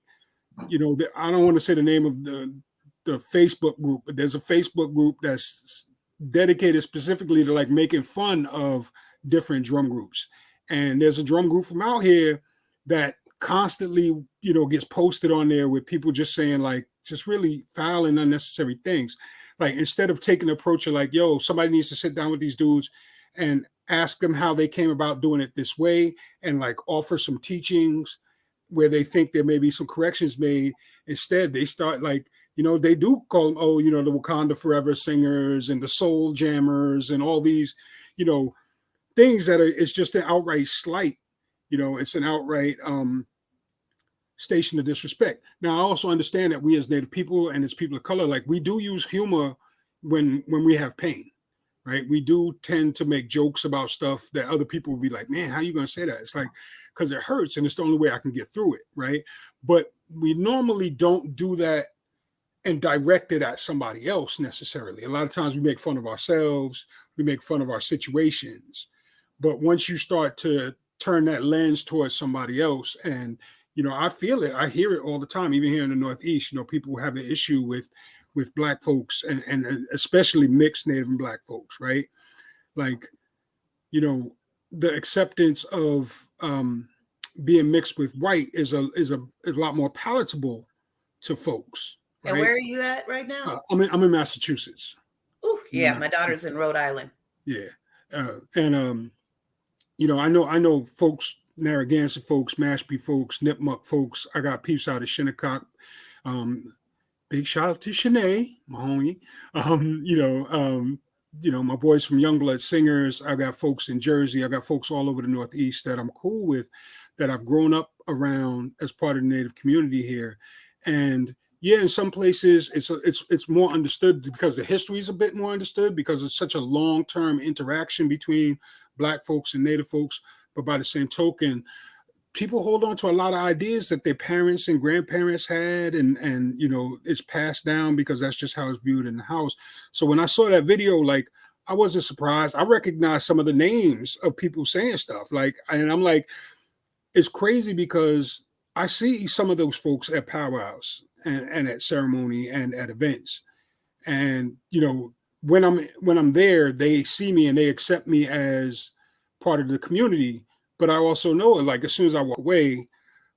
I don't want to say the name of the Facebook group, but there's a Facebook group that's dedicated specifically to like making fun of different drum groups. And there's a drum group from out here that constantly, gets posted on there with people just saying like, just really foul and unnecessary things. Like, instead of taking the approach of like, yo, somebody needs to sit down with these dudes and ask them how they came about doing it this way, and like offer some teachings where they think there may be some corrections made. Instead, they start like, they do call them, the Wakanda Forever singers and the soul jammers and all these, things that it's just an outright slight. It's an outright station of disrespect. Now, I also understand that we as Native people and as people of color, like, we do use humor when we have pain, right? We do tend to make jokes about stuff that other people will be like, man, how are you going to say that? It's like, because it hurts and it's the only way I can get through it, right? But we normally don't do that and direct it at somebody else necessarily. A lot of times we make fun of ourselves, we make fun of our situations. But once you start to turn that lens towards somebody else, and I feel it, I hear it all the time, even here in the Northeast, people have an issue with Black folks and especially mixed Native and Black folks, right? Like, the acceptance of being mixed with white is a lot more palatable to folks. Right? And where are you at right now? I'm in Massachusetts. Oh, yeah, my daughter's in Rhode Island. Yeah, and I know folks, Narragansett folks, Mashpee folks, Nipmuc folks. I got peeps out of Shinnecock. Big shout out to Shanae, my homie. My boys from Youngblood Singers. I got folks in Jersey. I got folks all over the Northeast that I'm cool with, that I've grown up around as part of the Native community here. And yeah, in some places it's more understood because the history is a bit more understood because it's such a long-term interaction between Black folks and Native folks. But by the same token, people hold on to a lot of ideas that their parents and grandparents had, and it's passed down because that's just how it's viewed in the house. So when I saw that video, like, I wasn't surprised. I recognized some of the names of people saying stuff, and I'm like, it's crazy because I see some of those folks at powwows and at ceremony and at events, and when I'm there, they see me and they accept me as part of the community. But I also know, like, as soon as I walk away,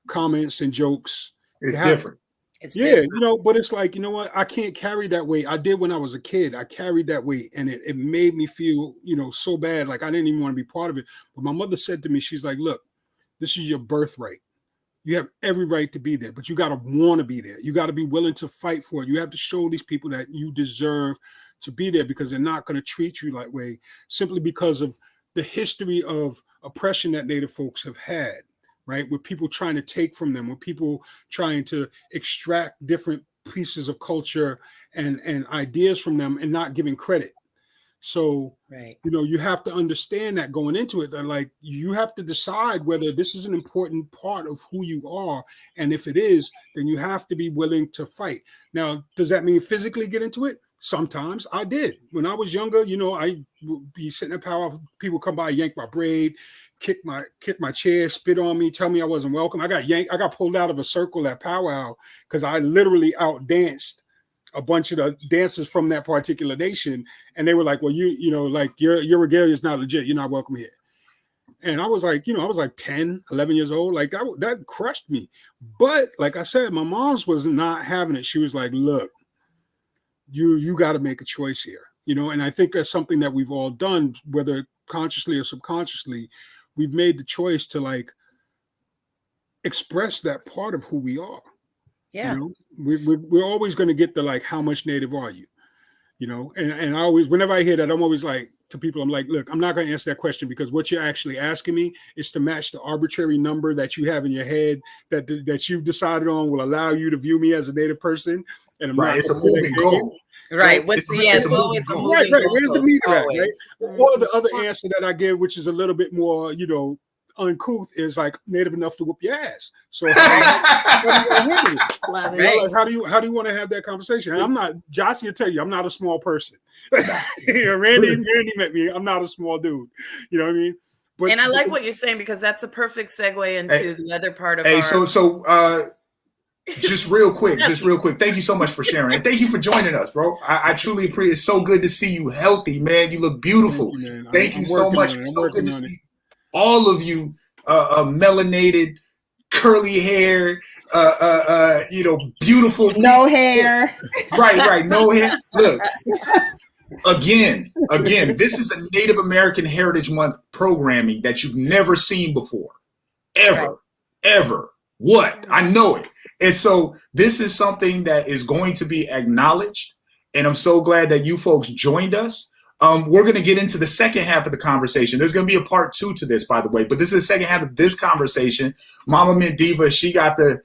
comments and jokes, it's different. It's yeah, different. but it's like, what? I can't carry that weight. I did when I was a kid. I carried that weight, and it made me feel, so bad. Like, I didn't even want to be part of it. But my mother said to me, she's like, look, this is your birthright. You have every right to be there, but you got to want to be there. You got to be willing to fight for it. You have to show these people that you deserve to be there, because they're not going to treat you that way simply because of the history of oppression that Native folks have had, right? With people trying to take from them, with people trying to extract different pieces of culture and ideas from them and not giving credit. So, right. You have to understand that going into it, that, like, you have to decide whether this is an important part of who you are. And if it is, then you have to be willing to fight. Now, does that mean physically get into it? Sometimes I did. When I was younger, I would be sitting at powwow, people come by, yank my braid, kick my chair, spit on me, tell me I wasn't welcome. I got pulled out of a circle at powwow because I literally outdanced a bunch of the dancers from that particular nation, and they were like, well, your regalia is not legit, you're not welcome here. And I was like, I was like 10, 11 years old. Like, that crushed me. But like I said, my mom's was not having it. She was like, look, you got to make a choice here, and I think that's something that we've all done, whether consciously or subconsciously. We've made the choice to, like, express that part of who we are. Yeah. We're always going to get the, like, how much Native are you? And I always, whenever I hear that, I'm always like, to people, I'm like, look, I'm not going to answer that question, because what you're actually asking me is to match the arbitrary number that you have in your head that you've decided on will allow you to view me as a Native person. And I'm right, it's a moving goal. Right. What's the answer? Always a moving goal. Right. Where's the meter at, right? Or the other answer that I give, which is a little bit more, uncouth, is like, Native enough to whoop your ass. So how do you want to have that conversation? And I'm not, Jossie will tell you, I'm not a small person. Randy met me. I'm not a small dude. You know what I mean? But, and I like what you're saying, because that's a perfect segue into the other part of just real quick. Thank you so much for sharing. And thank you for joining us, bro. I truly appreciate it. It's so good to see you healthy, man. You look beautiful. Thank you so much. It's so good to see all of you, melanated, curly hair, beautiful. No hair. Right. No hair. Look, again, this is a Native American Heritage Month programming that you've never seen before. Ever. What? I know it. And so this is something that is going to be acknowledged. And I'm so glad that you folks joined us. We're going to get into the second half of the conversation. There's going to be a part 2 to this, by the way, but this is the second half of this conversation. Mama Mint Diva, she got the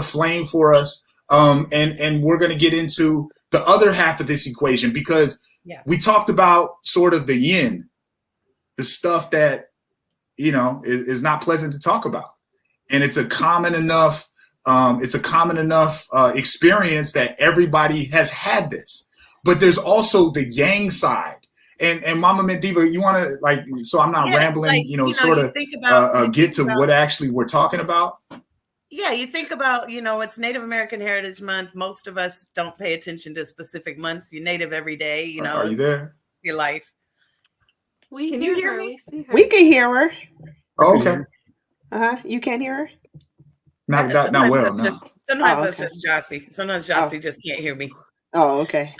flame for us. And we're going to get into the other half of this equation, because we talked about sort of the yin, the stuff that, is not pleasant to talk about. And it's a common enough It's a common enough experience that everybody has had this. But there's also the yang side. And Mama Mendiva, you want to, like, so I'm not rambling, sort of get to what actually we're talking about? Yeah, you think about, it's Native American Heritage Month. Most of us don't pay attention to specific months. You're Native every day, Are you there? Your life. Can you hear me? We see her. We can hear her. Oh, okay. You can't hear her? Not well, no. Sometimes it's just Jossie. Sometimes Jossie just can't hear me. Oh, okay.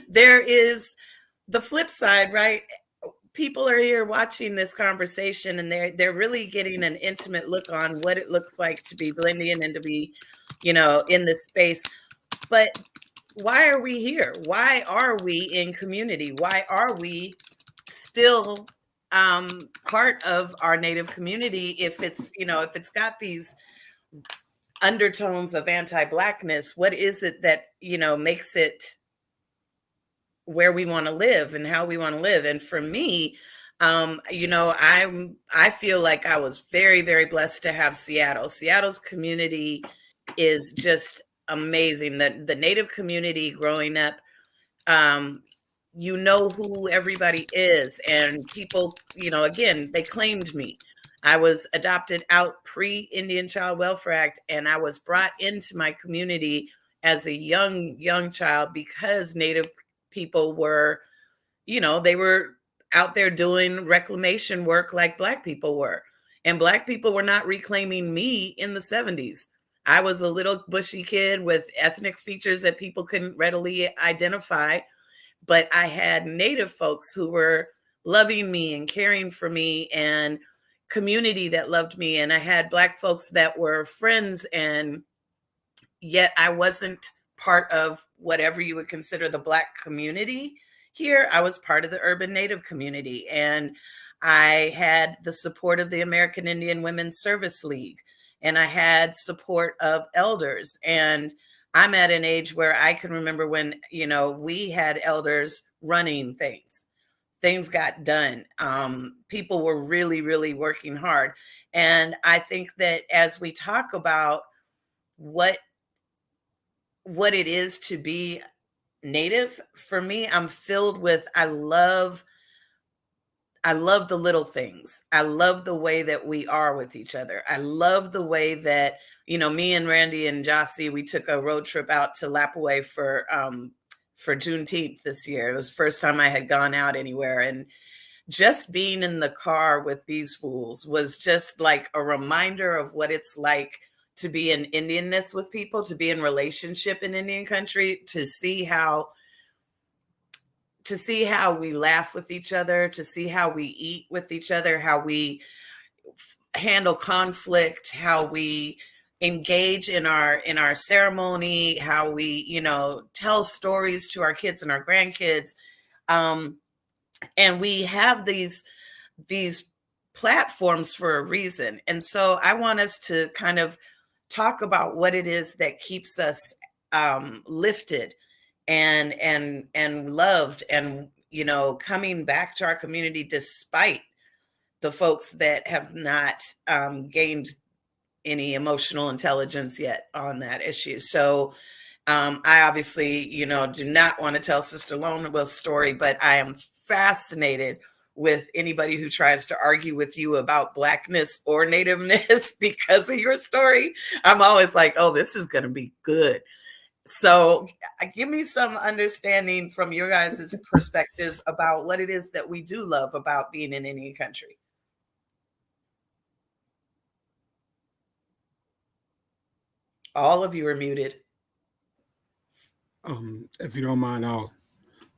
There is the flip side, right? People are here watching this conversation, and they're really getting an intimate look on what it looks like to be blending and to be, in this space. But why are we here? Why are we in community? Why are we still part of our Native community if it's got these undertones of anti-Blackness? What is it that makes it where we want to live and how we want to live? And for me, I feel like I was very, very blessed to have Seattle. Seattle's community is just amazing. The Native community growing up, who everybody is, and people, again, they claimed me. I was adopted out pre-Indian Child Welfare Act, and I was brought into my community as a young child because Native people were, they were out there doing reclamation work like Black people were. And Black people were not reclaiming me in the 70s. I was a little bushy kid with ethnic features that people couldn't readily identify. But I had Native folks who were loving me and caring for me, and community that loved me. And I had Black folks that were friends, and yet I wasn't part of whatever you would consider the Black community here. I was part of the urban Native community, and I had the support of the American Indian Women's Service League, and I had support of elders. And I'm at an age where I can remember when, we had elders running things. Things got done. People were really, really working hard. And I think that as we talk about what it is to be Native, for me, I'm filled with, I love the little things. I love the way that we are with each other. I love the way that, me and Randy and Jossie, we took a road trip out to Lapaway for Juneteenth this year. It was the first time I had gone out anywhere. And just being in the car with these fools was just like a reminder of what it's like to be in Indianness with people, to be in relationship in Indian country, to see how we laugh with each other, to see how we eat with each other, how we handle conflict, how we engage in our ceremony, how we, tell stories to our kids and our grandkids. And we have these platforms for a reason. And so I want us to kind of talk about what it is that keeps us lifted and loved, and coming back to our community despite the folks that have not gained any emotional intelligence yet on that issue. So I obviously do not want to tell Sister Lone Wolf's story, but I am fascinated with anybody who tries to argue with you about Blackness or Nativeness because of your story. I'm always like, oh, this is going to be good. So give me some understanding from your guys' perspectives about what it is that we do love about being in Indian country. All of you are muted. If you don't mind, I'll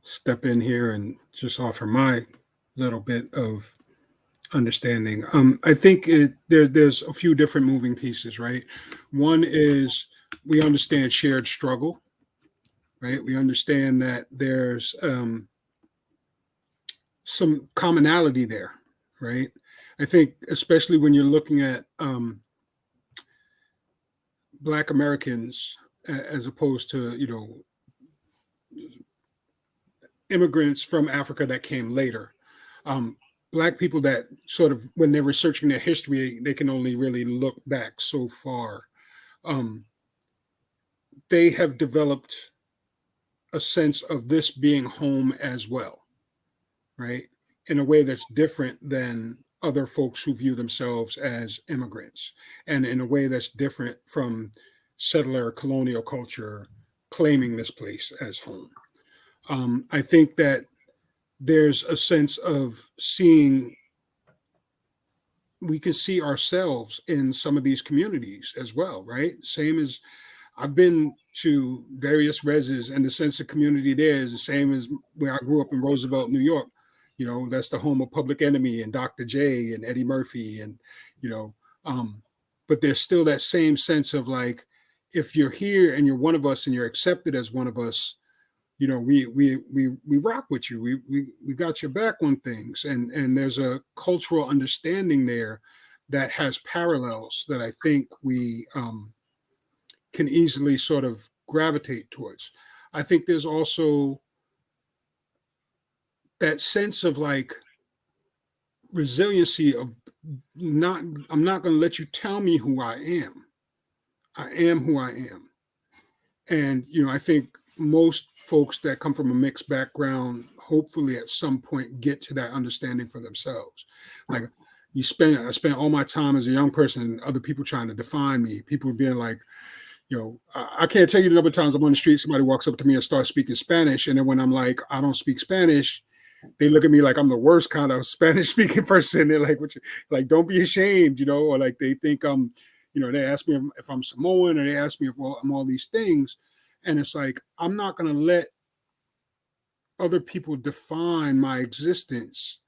step in here and just offer my little bit of understanding. I think there's a few different moving pieces, right? One is we understand shared struggle, right? We understand that there's some commonality there, right? I think especially when you're looking at Black Americans as opposed to, immigrants from Africa that came later. Black people that sort of, when they're researching their history, they can only really look back so far. um, they have developed a sense of this being home as well, right? In a way that's different than other folks who view themselves as immigrants, and in a way that's different from settler colonial culture claiming this place as home. I think that there's a sense of seeing, we can see ourselves in some of these communities as well, right? Same as I've been to various reses, and the sense of community there is the same as where I grew up in Roosevelt, New York. You know, that's the home of Public Enemy and Dr. J and Eddie Murphy, and you know, but there's still that same sense of like, if you're here and you're one of us and you're accepted as one of us, you know, we rock with you. We got your back on things, and there's a cultural understanding there that has parallels that I think we can easily sort of gravitate towards. I think there's also that sense of like resiliency of not, I'm not going to let you tell me who I am. I am who I am. And, you know, I think most folks that come from a mixed background, hopefully at some point get to that understanding for themselves. Like I spent all my time as a young person, other people trying to define me, people being like, you know, I can't tell you the number of times I'm on the street, somebody walks up to me and starts speaking Spanish. And then when I'm like, I don't speak Spanish, they look at me like I'm the worst kind of Spanish speaking person. They're like, what you, like, don't be ashamed, you know, or like they think I'm, you know, they ask me if I'm Samoan, or they ask me if I'm all these things. And it's like, I'm not going to let other people define my existence.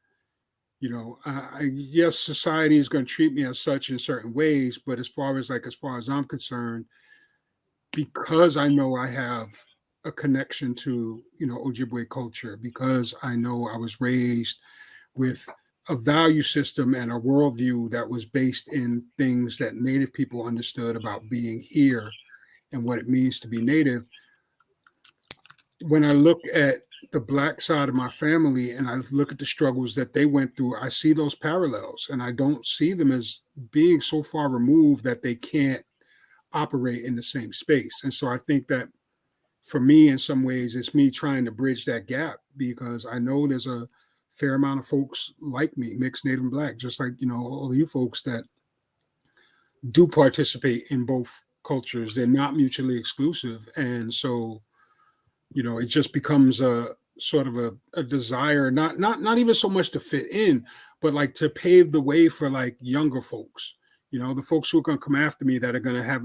You know, yes, society is going to treat me as such in certain ways, but as far as I'm concerned, because I know I have a connection to, you know, Ojibwe culture, because I know I was raised with a value system and a worldview that was based in things that Native people understood about being here and what it means to be Native. When I look at the Black side of my family and I look at the struggles that they went through, I see those parallels, and I don't see them as being so far removed that they can't operate in the same space. And so I think that for me, in some ways, it's me trying to bridge that gap, because I know there's a fair amount of folks like me, mixed Native and Black, just like, you know, all of you folks that do participate in both cultures. They're not mutually exclusive. And so, you know, it just becomes a sort of a desire, not even so much to fit in, but like to pave the way for like younger folks, you know, the folks who are going to come after me that are going to have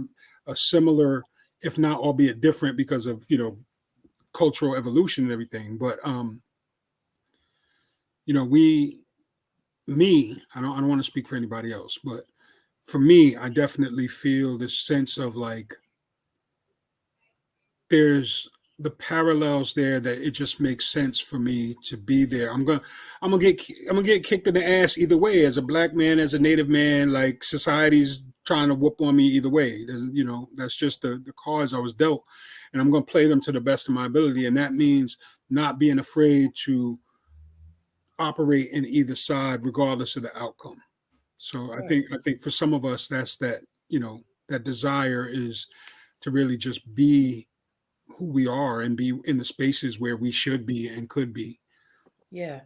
a similar, if not albeit different because of, you know, cultural evolution and everything. But you know, I don't want to speak for anybody else, but for me, I definitely feel this sense of like there's the parallels there, that it just makes sense for me to be there. I'm gonna get kicked in the ass either way, as a Black man, as a Native man. Like, society's trying to whoop on me either way. You know, that's just the cards I was dealt, and I'm gonna play them to the best of my ability. And that means not being afraid to operate in either side, regardless of the outcome. So I think for some of us, that's that, you know, that desire is to really just be who we are and be in the spaces where we should be and could be. Yeah.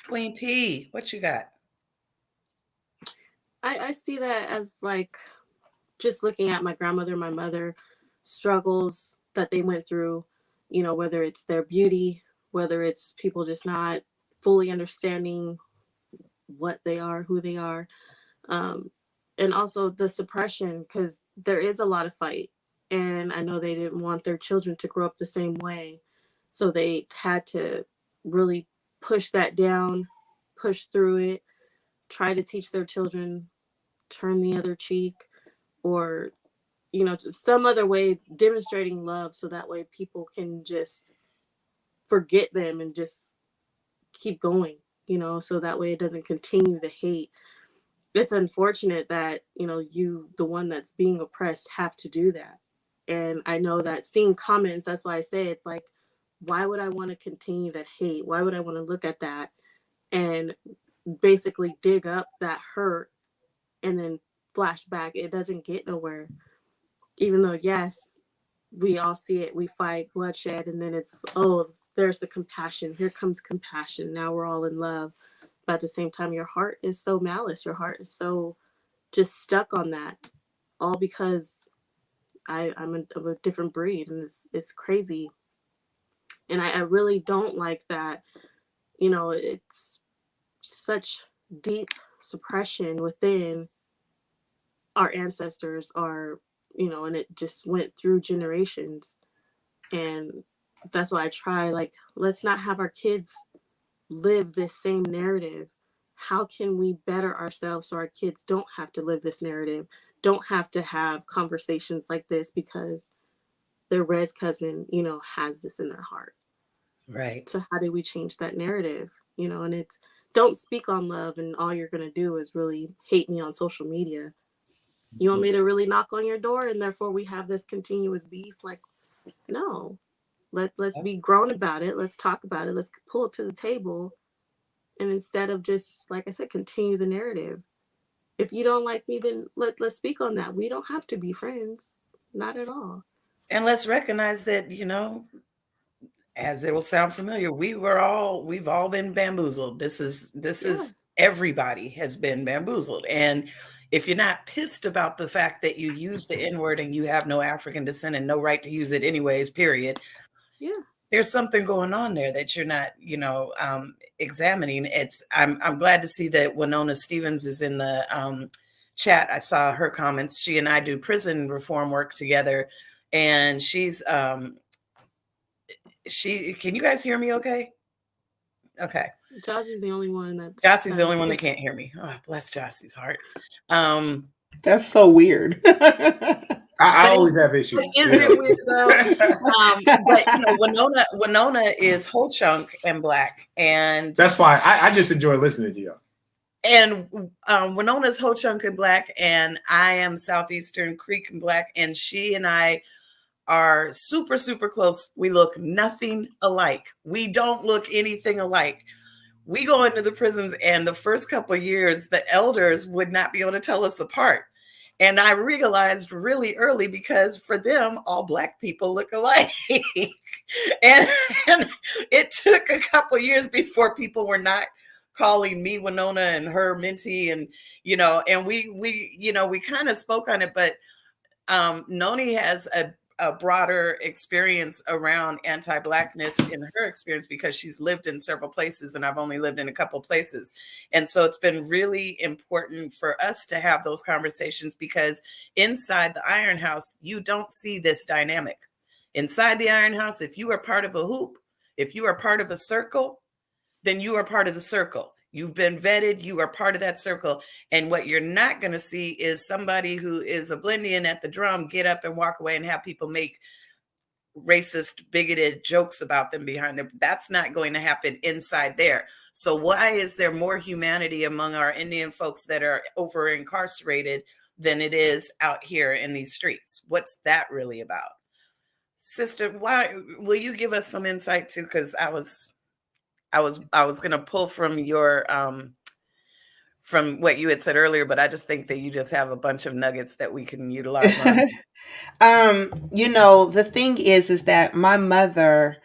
Queen P, what you got? I see that as like just looking at my grandmother, my mother, struggles that they went through, you know, whether it's their beauty, whether it's people just not fully understanding what they are, who they are, and also the suppression, because there is a lot of fight. And I know they didn't want their children to grow up the same way. So they had to really push that down, push through it, try to teach their children, turn the other cheek, or, you know, just some other way demonstrating love, so that way people can just forget them and just keep going, you know, so that way it doesn't continue the hate. It's unfortunate that, you know, you, the one that's being oppressed, have to do that. And I know that seeing comments, that's why I say it's like, why would I want to continue that hate? Why would I want to look at that and basically dig up that hurt and then flash back? It doesn't get nowhere. even though, yes, we all see it, we fight bloodshed, and then it's, oh, there's the compassion. Here comes compassion. Now we're all in love. But at the same time, your heart is so malice. Your heart is so just stuck on that, all because I'm of a different breed, and it's crazy. And I really don't like that. It's such deep suppression within our ancestors, and it just went through generations. And that's why I try, like, let's not have our kids live this same narrative. How can we better ourselves so our kids don't have to live this narrative, don't have to have conversations like this because their res cousin, has this in their heart. Right. So how do we change that narrative? And it's, don't speak on love and all you're going to do is really hate me on social media. You want me to really knock on your door and therefore we have this continuous beef? Like, no. Let's be grown about it. Let's talk about it. Let's pull it to the table. And instead of just, like I said, continue the narrative. If you don't like me, then let's speak on that. We don't have to be friends. Not at all. And let's recognize that, as it will sound familiar, we've all been bamboozled. This is everybody has been bamboozled. And if you're not pissed about the fact that you use the N-word and you have no African descent and no right to use it anyways, period. Yeah. There's something going on there that you're not, examining. I'm glad to see that Winona Stevens is in the chat. I saw her comments. She and I do prison reform work together, and she's can you guys hear me okay? Okay. Jossie's the only one Jossie's the only one that can't hear me. Oh, bless Jossie's heart. That's so weird. I always have issues. Is it weird though? But Winona is whole chunk and black, and that's fine. I just enjoy listening to you. And Winona's whole chunk and black, and I am Southeastern Creek and black, and she and I are super, super close. We look nothing alike. We don't look anything alike. We go into the prisons, and the first couple of years, the elders would not be able to tell us apart. And I realized really early, because for them, all black people look alike. and it took a couple of years before people were not calling me Winona and her Minty, and and we kind of spoke on it, but Noni has a broader experience around anti-blackness in her experience because she's lived in several places and I've only lived in a couple places. And so it's been really important for us to have those conversations, because inside the Iron House, you don't see this dynamic. Inside the Iron House, if you are part of a hoop, if you are part of a circle, then you are part of the circle. You've been vetted. You are part of that circle. And what you're not going to see is somebody who is a Blendian at the drum get up and walk away and have people make racist, bigoted jokes about them behind them. That's not going to happen inside there. So why is there more humanity among our Indian folks that are over incarcerated than it is out here in these streets? What's that really about? Sister, why will you give us some insight too? Because I was going to pull from your from what you had said earlier, but I just think that you just have a bunch of nuggets that we can utilize on. The thing is that my mother,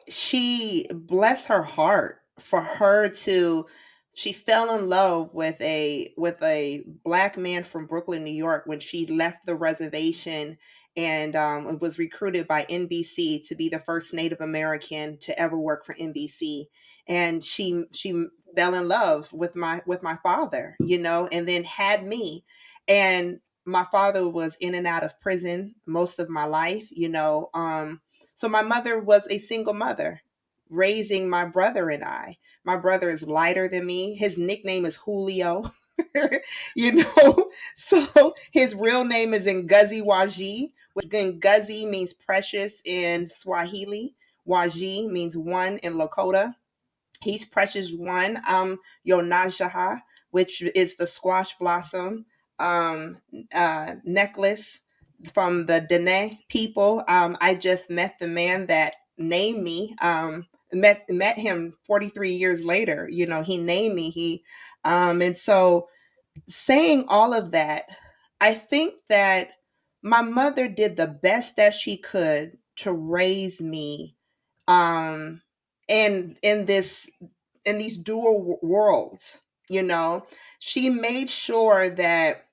she, bless her heart, for her to, she fell in love with a black man from Brooklyn, New York, when she left the reservation and was recruited by NBC to be the first Native American to ever work for NBC. And she fell in love with my father, and then had me. And my father was in and out of prison most of my life, so my mother was a single mother raising my brother and I. My brother is lighter than me. His nickname is Julio. So his real name is Ngozi Waji, which Ngozi means precious in Swahili. Waji means one in Lakota. He's Precious One. Yonajaha, which is the squash blossom necklace from the Dene people. I just met the man that named me. Met him 43 years later. He named me. And so saying all of that, I think that my mother did the best that she could to raise me um in this in these dual worlds, you know. She made sure that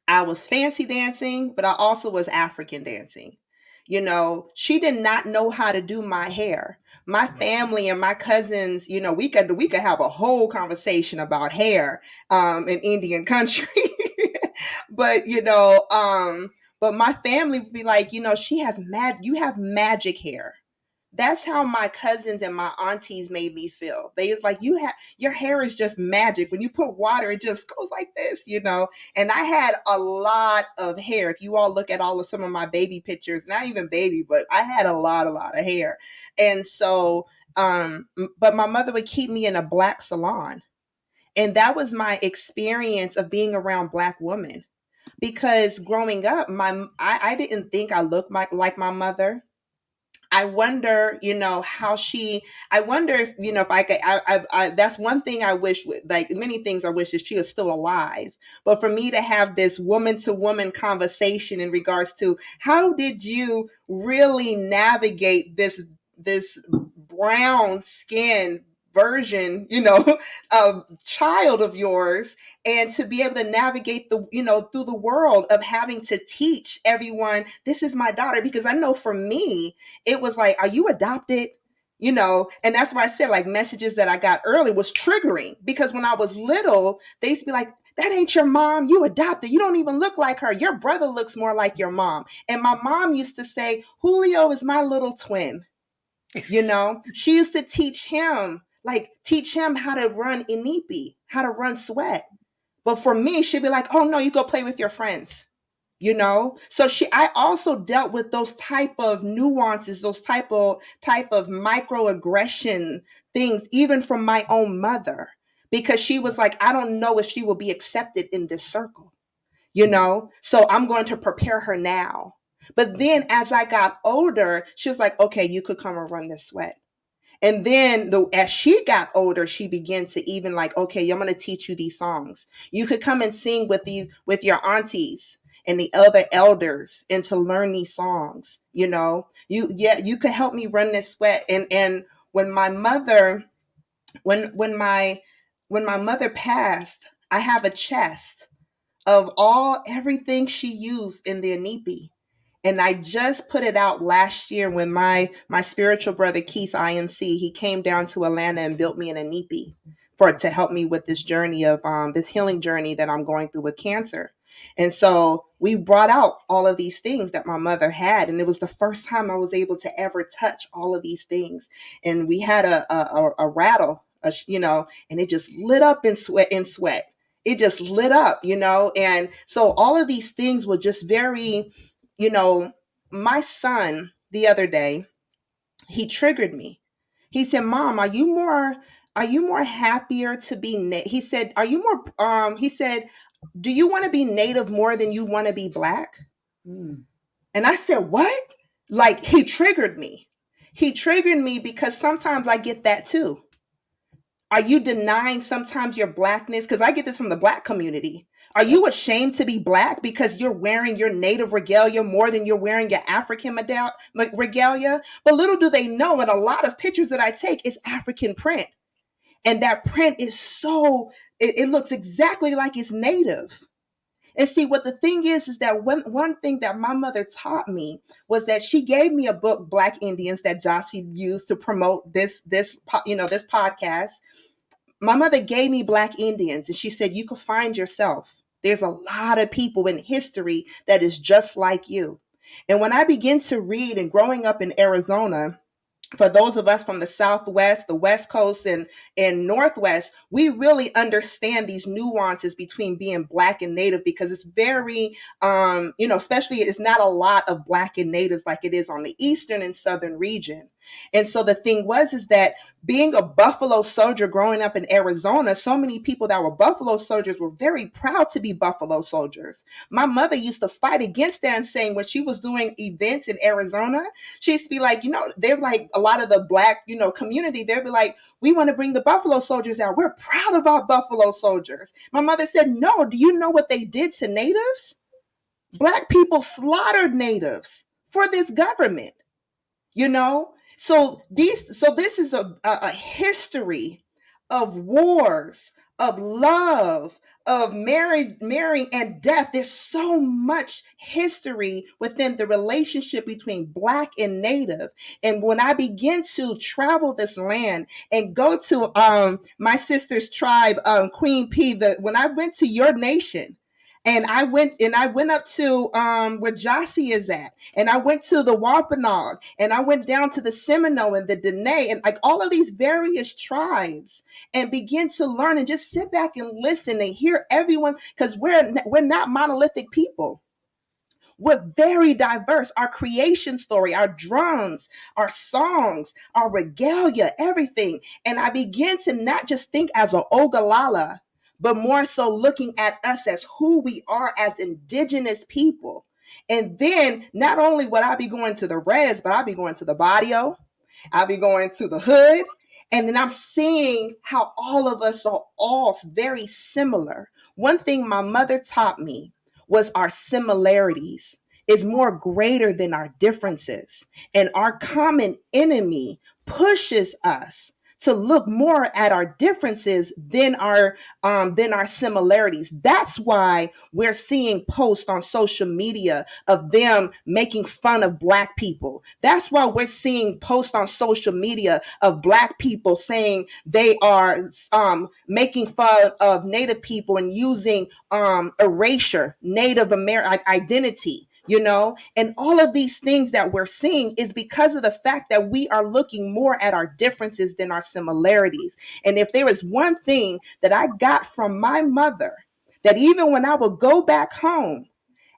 I was fancy dancing, but I also was African dancing. You know, she did not know how to do my hair. My family and my cousins, you know, we could have a whole conversation about hair in Indian country. But but my family would be like, you know, she has you have magic hair. That's how my cousins and my aunties made me feel. They was like, you have your hair is just magic. When you put water, it just goes like this, you know. And I had a lot of hair. If you all look at all of some of my baby pictures, not even baby, but I had a lot of hair. And so, but my mother would keep me in a black salon. And that was my experience of being around black women. Because growing up, I didn't think I looked like my mother. I wonder, you know, how she. I wonder if, you know, if I could. That's one thing I wish. Like many things, I wish that she was still alive. But for me to have this woman to woman conversation in regards to how did you really navigate this brown skin version, you know, of child of yours, and to be able to navigate the, you know, through the world of having to teach everyone this is my daughter. Because I know for me it was like, are you adopted? You know, and that's why I said like messages that I got early was triggering, because when I was little, they used to be like, that ain't your mom, you adopted, you don't even look like her, your brother looks more like your mom. And my mom used to say, Julio is my little twin. You know, she used to teach him how to run inipi, how to run sweat. But for me, she'd be like, oh no, you go play with your friends, you know. So I also dealt with those type of nuances, those type of microaggression things, even from my own mother, because she was like, I don't know if she will be accepted in this circle, you know. So I'm going to prepare her now. But then as I got older, she was like, okay, you could come and run this sweat. And then as she got older, she began to even like, okay, I'm going to teach you these songs. You could come and sing with your aunties and the other elders, and to learn these songs. You know, you could help me run this sweat. And when my mother, when my mother passed, I have a chest of everything she used in the Anipi. And I just put it out last year when my spiritual brother Keith IMC, he came down to Atlanta and built me an inipi to help me with this journey of this healing journey that I'm going through with cancer. And so we brought out all of these things that my mother had, and it was the first time I was able to ever touch all of these things. And we had a rattle, you know, and it just lit up in sweat. It just lit up, you know. And so all of these things were just very, you know. My son the other day, he triggered me. He said, Mom, are you more happier to be he said, are you more he said, do you want to be native more than you want to be black? Mm. And I said, what? Like, he triggered me. He triggered me because sometimes I get that too. Are you denying sometimes your blackness? Because I get this from the black community. Are you ashamed to be black because you're wearing your native regalia more than you're wearing your African regalia? But little do they know, in a lot of pictures that I take, it's African print. And that print is it looks exactly like it's native. And see, what the thing is that one thing that my mother taught me was that she gave me a book, Black Indians, that Jossie used to promote this podcast. My mother gave me Black Indians, and she said, you could find yourself. There's a lot of people in history that is just like you. And when I begin to read, and growing up in Arizona, for those of us from the Southwest, the West Coast, and Northwest, we really understand these nuances between being Black and Native, because it's very, especially it's not a lot of Black and Natives like it is on the Eastern and Southern region. And so the thing is that being a Buffalo Soldier growing up in Arizona, so many people that were Buffalo Soldiers were very proud to be Buffalo Soldiers. My mother used to fight against that and saying when she was doing events in Arizona, she used to be like, they're like a lot of the Black, community, they'd be like, we want to bring the Buffalo Soldiers out. We're proud of our Buffalo Soldiers. My mother said, no, do you know what they did to natives? Black people slaughtered natives for this government, So this is a history of wars, of love, of marrying and death. There's so much history within the relationship between Black and Native. And when I begin to travel this land and go to my sister's tribe, Queen P, when I went to your nation, and I went up to where Jossie is at, and I went to the Wampanoag, and I went down to the Seminole and the Dene, and like all of these various tribes, and begin to learn and just sit back and listen and hear everyone, because we're not monolithic people. We're very diverse. Our creation story, our drums, our songs, our regalia, everything. And I begin to not just think as an Ogallala, but more so looking at us as who we are as indigenous people. And then not only would I be going to the res, but I'll be going to the barrio, I'll be going to the hood, and then I'm seeing how all of us are all very similar. One thing my mother taught me was our similarities is more greater than our differences. And our common enemy pushes us to look more at our differences than our similarities. That's why we're seeing posts on social media of them making fun of Black people. That's why we're seeing posts on social media of Black people saying they are making fun of Native people and using erasure, Native American identity. And all of these things that we're seeing is because of the fact that we are looking more at our differences than our similarities. And if there is one thing that I got from my mother, that even when I would go back home,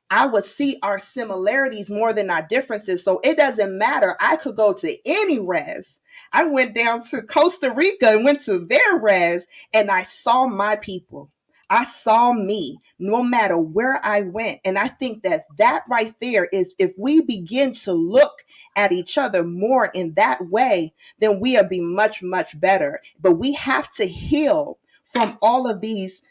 I would see our similarities more than our differences. So it doesn't matter. I could go to any res. I went down to Costa Rica and went to their res, and I saw my people. I saw me no matter where I went. And I think that right there is, if we begin to look at each other more in that way, then we'll be much, much better. But we have to heal from all of these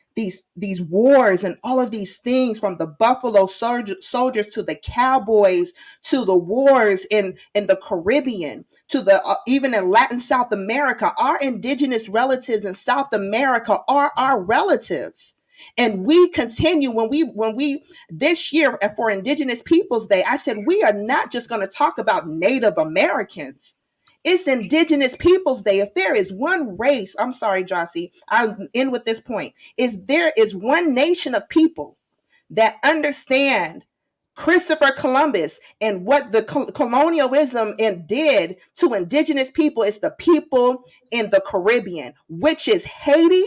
wars and all of these things, from the Buffalo soldiers to the cowboys, to the wars in the Caribbean, to the even in Latin South America. Our indigenous relatives in South America are our relatives. And we continue when we this year for Indigenous Peoples Day, I said we are not just going to talk about Native Americans. It's Indigenous Peoples Day. If there is one race, I'm sorry, Jossie, I'll end with this point, is there is one nation of people that understand Christopher Columbus and what the colonialism did to indigenous people, is the people in the Caribbean, which is Haiti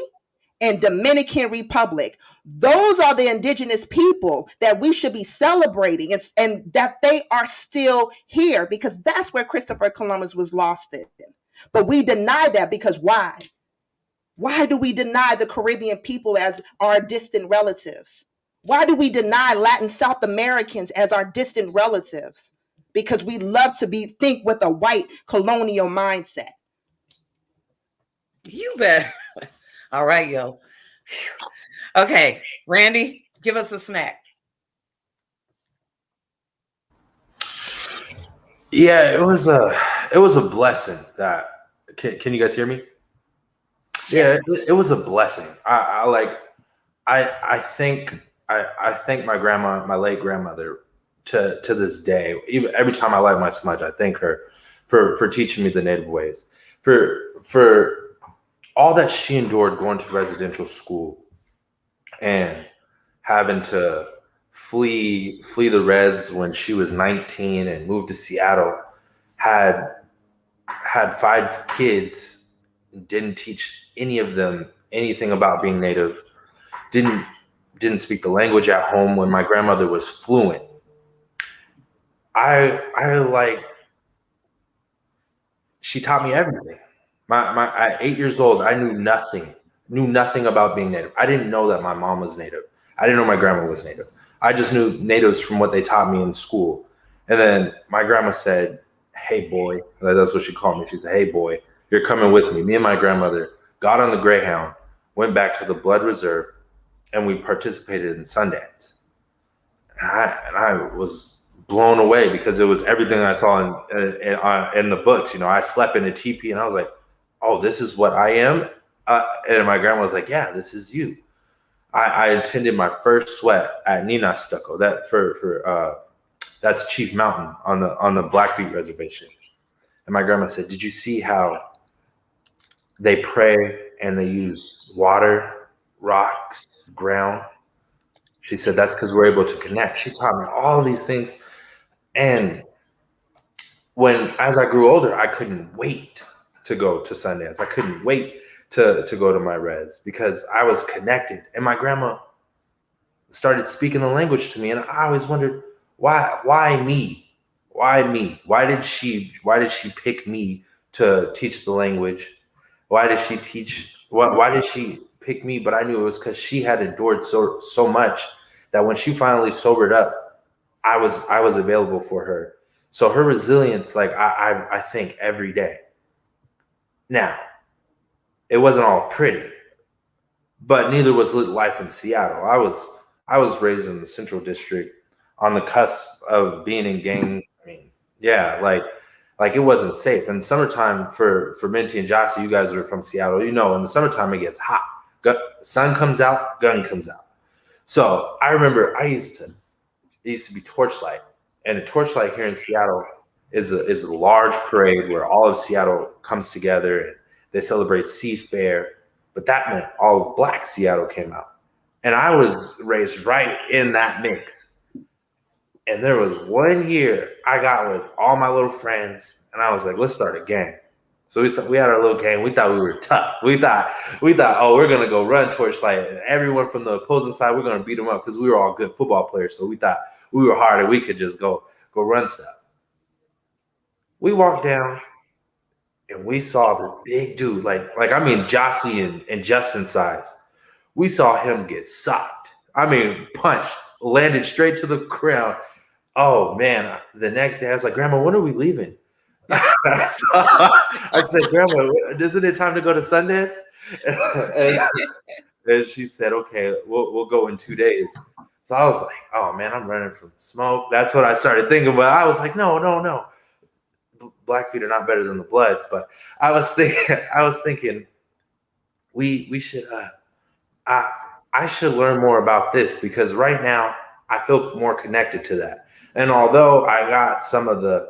and Dominican Republic. Those are the indigenous people that we should be celebrating, and that they are still here, because that's where Christopher Columbus was lost in. But we deny that, because why? Why do we deny the Caribbean people as our distant relatives? Why do we deny Latin South Americans as our distant relatives? Because we love to think with a white colonial mindset. You better. All right, yo. Okay, Randy, give us a snack. Yeah, it was a blessing. That can you guys hear me? Yeah, it was a blessing. I think my grandma, my late grandmother, to this day. Even every time I light my smudge, I thank her for teaching me the Native ways, for all that she endured going to residential school and having to flee the res when she was 19 and moved to Seattle, had 5 kids, didn't teach any of them anything about being Native, didn't speak the language at home when my grandmother was fluent. I she taught me everything. At 8 years old, I knew nothing about being Native. I didn't know that my mom was Native. I didn't know my grandma was Native. I just knew natives from what they taught me in school. And then my grandma said, "Hey boy," that's what she called me. She said, "Hey boy, you're coming with me." Me and my grandmother got on the Greyhound, went back to the Blood Reserve, and we participated in Sundance. And I was blown away because it was everything I saw in the books. You know, I slept in a teepee, and I was like, "Oh, this is what I am." And my grandma was like, "Yeah, this is you." I attended my first sweat at Nina Stucco. That's Chief Mountain on the Blackfeet Reservation. And my grandma said, "Did you see how they pray and they use water, rocks, ground?" She said, "That's because we're able to connect." She taught me all of these things. And as I grew older, I couldn't wait to go to Sundance. I couldn't wait to go to my res because I was connected. And my grandma started speaking the language to me. And I always wondered, why me? Why me? Why did she pick me to teach the language? Why did she pick me? But I knew it was because she had endured so much that when she finally sobered up, I was available for her. So her resilience, like I think every day. Now, it wasn't all pretty, but neither was life in Seattle. I was raised in the Central District on the cusp of being in gangs. I mean, yeah, like it wasn't safe. And summertime for Minty and Jossie, you guys are from Seattle, you know, in the summertime it gets hot. Sun comes out, gun comes out. So I remember it used to be Torchlight, and a Torchlight here in Seattle is a large parade where all of Seattle comes together and they celebrate Sea Fair. But that meant all of Black Seattle came out, and I was raised right in that mix. And there was one year I got with all my little friends, and I was like, "Let's start a gang." So we had our little gang. We thought we were tough. We thought, oh, we're gonna go run Torchlight, and everyone from the opposing side, we're gonna beat them up because we were all good football players. So we thought we were hard and we could just go run stuff. We walked down and we saw this big dude, like I mean, Jossie and Justin size. We saw him get socked. I mean, punched, landed straight to the ground. Oh man! The next day, I was like, "Grandma, when are we leaving?" I said, "Grandma, isn't it time to go to Sundance?" and she said, "Okay, we'll go in 2 days." So I was like, "Oh man, I'm running from smoke." That's what I started thinking. But I was like, "No. Blackfeet are not better than the Bloods." But I was thinking, we should. I should learn more about this because right now I feel more connected to that. And although I got some of I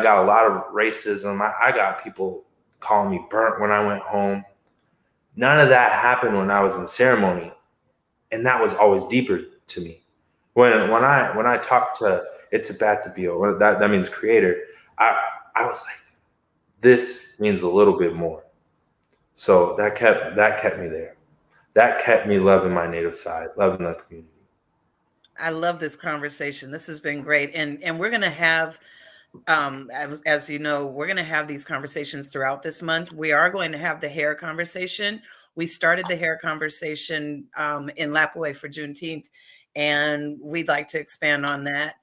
got a lot of racism. I got people calling me burnt when I went home. None of that happened when I was in ceremony, and that was always deeper to me. When I talked to It's a Bat to Bio, that means creator, I was like, this means a little bit more. So that kept me there. That kept me loving my native side, loving the community. I love this conversation. This has been great. And we're going to have, as you know, we're going to have these conversations throughout this month. We are going to have the hair conversation. We started the hair conversation in Lapaway for Juneteenth, and we'd like to expand on that.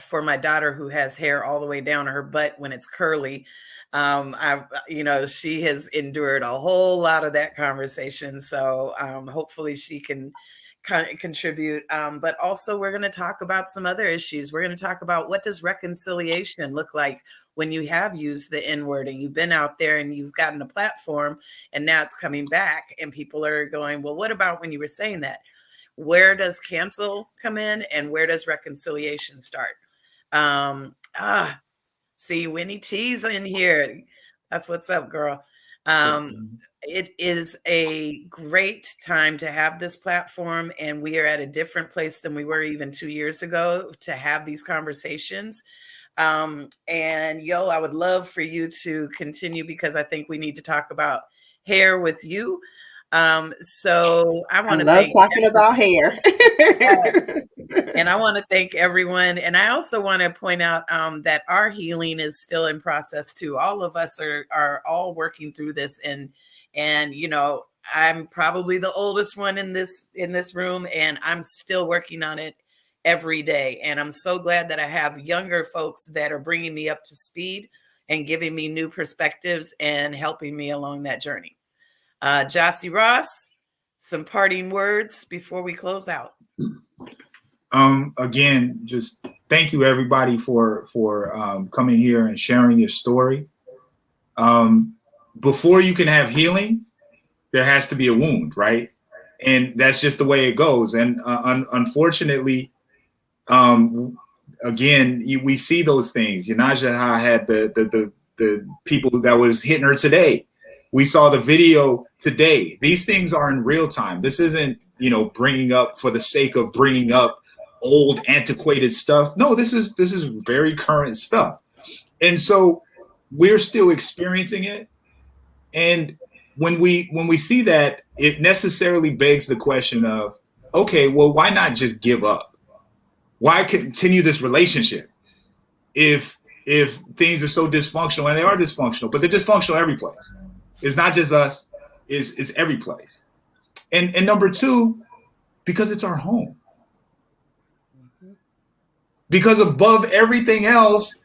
For my daughter who has hair all the way down her butt when it's curly. She has endured a whole lot of that conversation. So hopefully she can contribute. But also we're going to talk about some other issues. We're going to talk about what does reconciliation look like when you have used the N-word and you've been out there and you've gotten a platform and now it's coming back and people are going, well, what about when you were saying that? Where does cancel come in and where does reconciliation start? See, Winnie T's in here. That's what's up, girl. It is a great time to have this platform, and we are at a different place than we were even 2 years ago to have these conversations. And I would love for you to continue because I think we need to talk about hair with you. So I I want to love thank talking about hair. and I want to thank everyone. And I also want to point out that our healing is still in process too. All of us are all working through this, and you know, I'm probably the oldest one in this room, and I'm still working on it every day. And I'm so glad that I have younger folks that are bringing me up to speed and giving me new perspectives and helping me along that journey. Jossie Ross, some parting words before we close out. Again, just thank you everybody for coming here and sharing your story. Before you can have healing, there has to be a wound, right? And that's just the way it goes. And unfortunately, again, we see those things. Yanaja had the people that was hitting her today. We saw the video today. These things are in real time. This isn't, you know, bringing up for the sake of bringing up old antiquated stuff. No, this is very current stuff. And so we're still experiencing it. And when we see that, it necessarily begs the question of, okay, well, why not just give up? Why continue this relationship if things are so dysfunctional? And they are dysfunctional, but they're dysfunctional every place. It's not just us, it's every place. And number two, because it's our home. Because above everything else,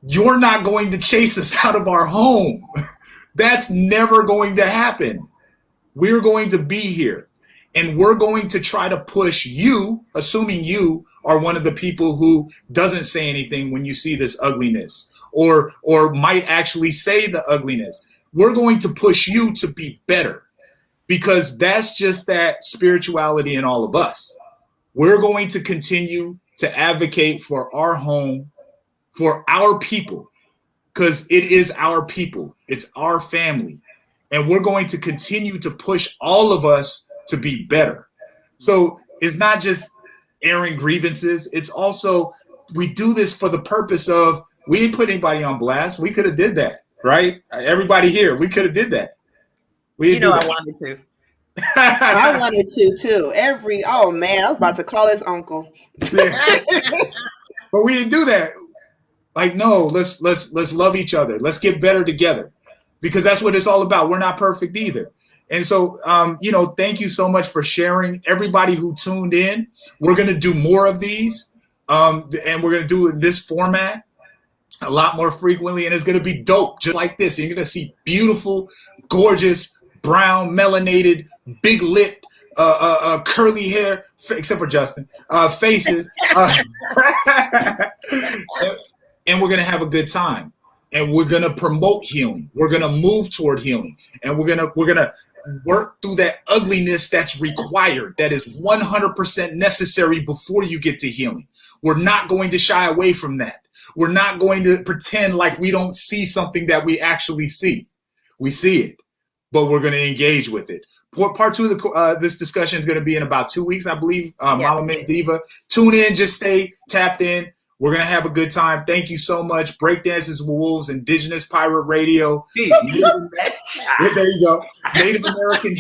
you're not going to chase us out of our home. That's never going to happen. We're going to be here. And we're going to try to push you, assuming you are one of the people who doesn't say anything when you see this ugliness, or might actually say the ugliness. We're going to push you to be better, because that's just that spirituality in all of us. We're going to continue to advocate for our home, for our people, because it is our people. It's our family. And we're going to continue to push all of us to be better. So it's not just airing grievances. It's also, we do this for the purpose of, we didn't put anybody on blast. We could have did that, right? Everybody here, we could have did that. I wanted to. I wanted to too. Oh man, I was about to call his uncle. Yeah. But we didn't do that. Like, no, let's love each other. Let's get better together, because that's what it's all about. We're not perfect either. And so, thank you so much for sharing. Everybody who tuned in, we're going to do more of these. And we're going to do it in this format a lot more frequently. And it's going to be dope, just like this. And you're going to see beautiful, gorgeous, brown, melanated, big lip, curly hair, except for Justin, faces. And we're going to have a good time. And we're going to promote healing. We're going to move toward healing. And we're going to work through that ugliness that's required, that is 100% necessary before you get to healing. We're not going to shy away from that. We're not going to pretend like we don't see something that we actually see. We see it, but we're going to engage with it. Part two of this discussion is going to be in about 2 weeks, I believe. Yes. Mama Mint Diva. Tune in, just stay tapped in. We're going to have a good time. Thank you so much. Breakdances with Wolves, Indigenous Pirate Radio. There you go. Native American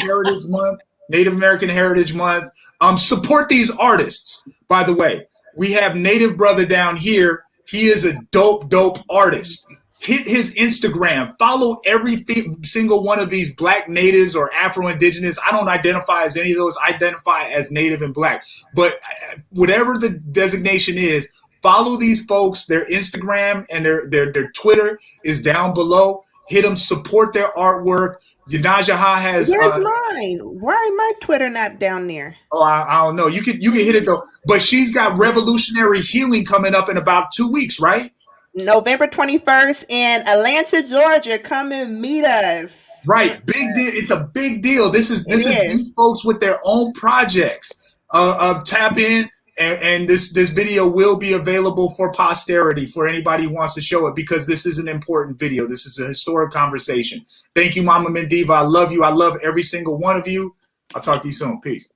Heritage Month. Support these artists, by the way. We have Native Brother down here. He is a dope artist. Hit his Instagram. Follow every single one of these Black natives or Afro-Indigenous. I don't identify as any of those. I identify as Native and Black. But whatever the designation is, follow these folks. Their Instagram and their Twitter is down below. Hit them, support their artwork. Yanaja has. Where's mine? Why my Twitter not down there? Oh, I don't know. You can hit it though. But she's got Revolutionary Healing coming up in about 2 weeks, right? November 21st in Atlanta, Georgia. Come and meet us. Right, big deal. It's a big deal. This is these folks with their own projects. Tap in. And this video will be available for posterity for anybody who wants to show it, because this is an important video. This is a historic conversation. Thank you, Mama Mint Diva. I love you. I love every single one of you. I'll talk to you soon. Peace.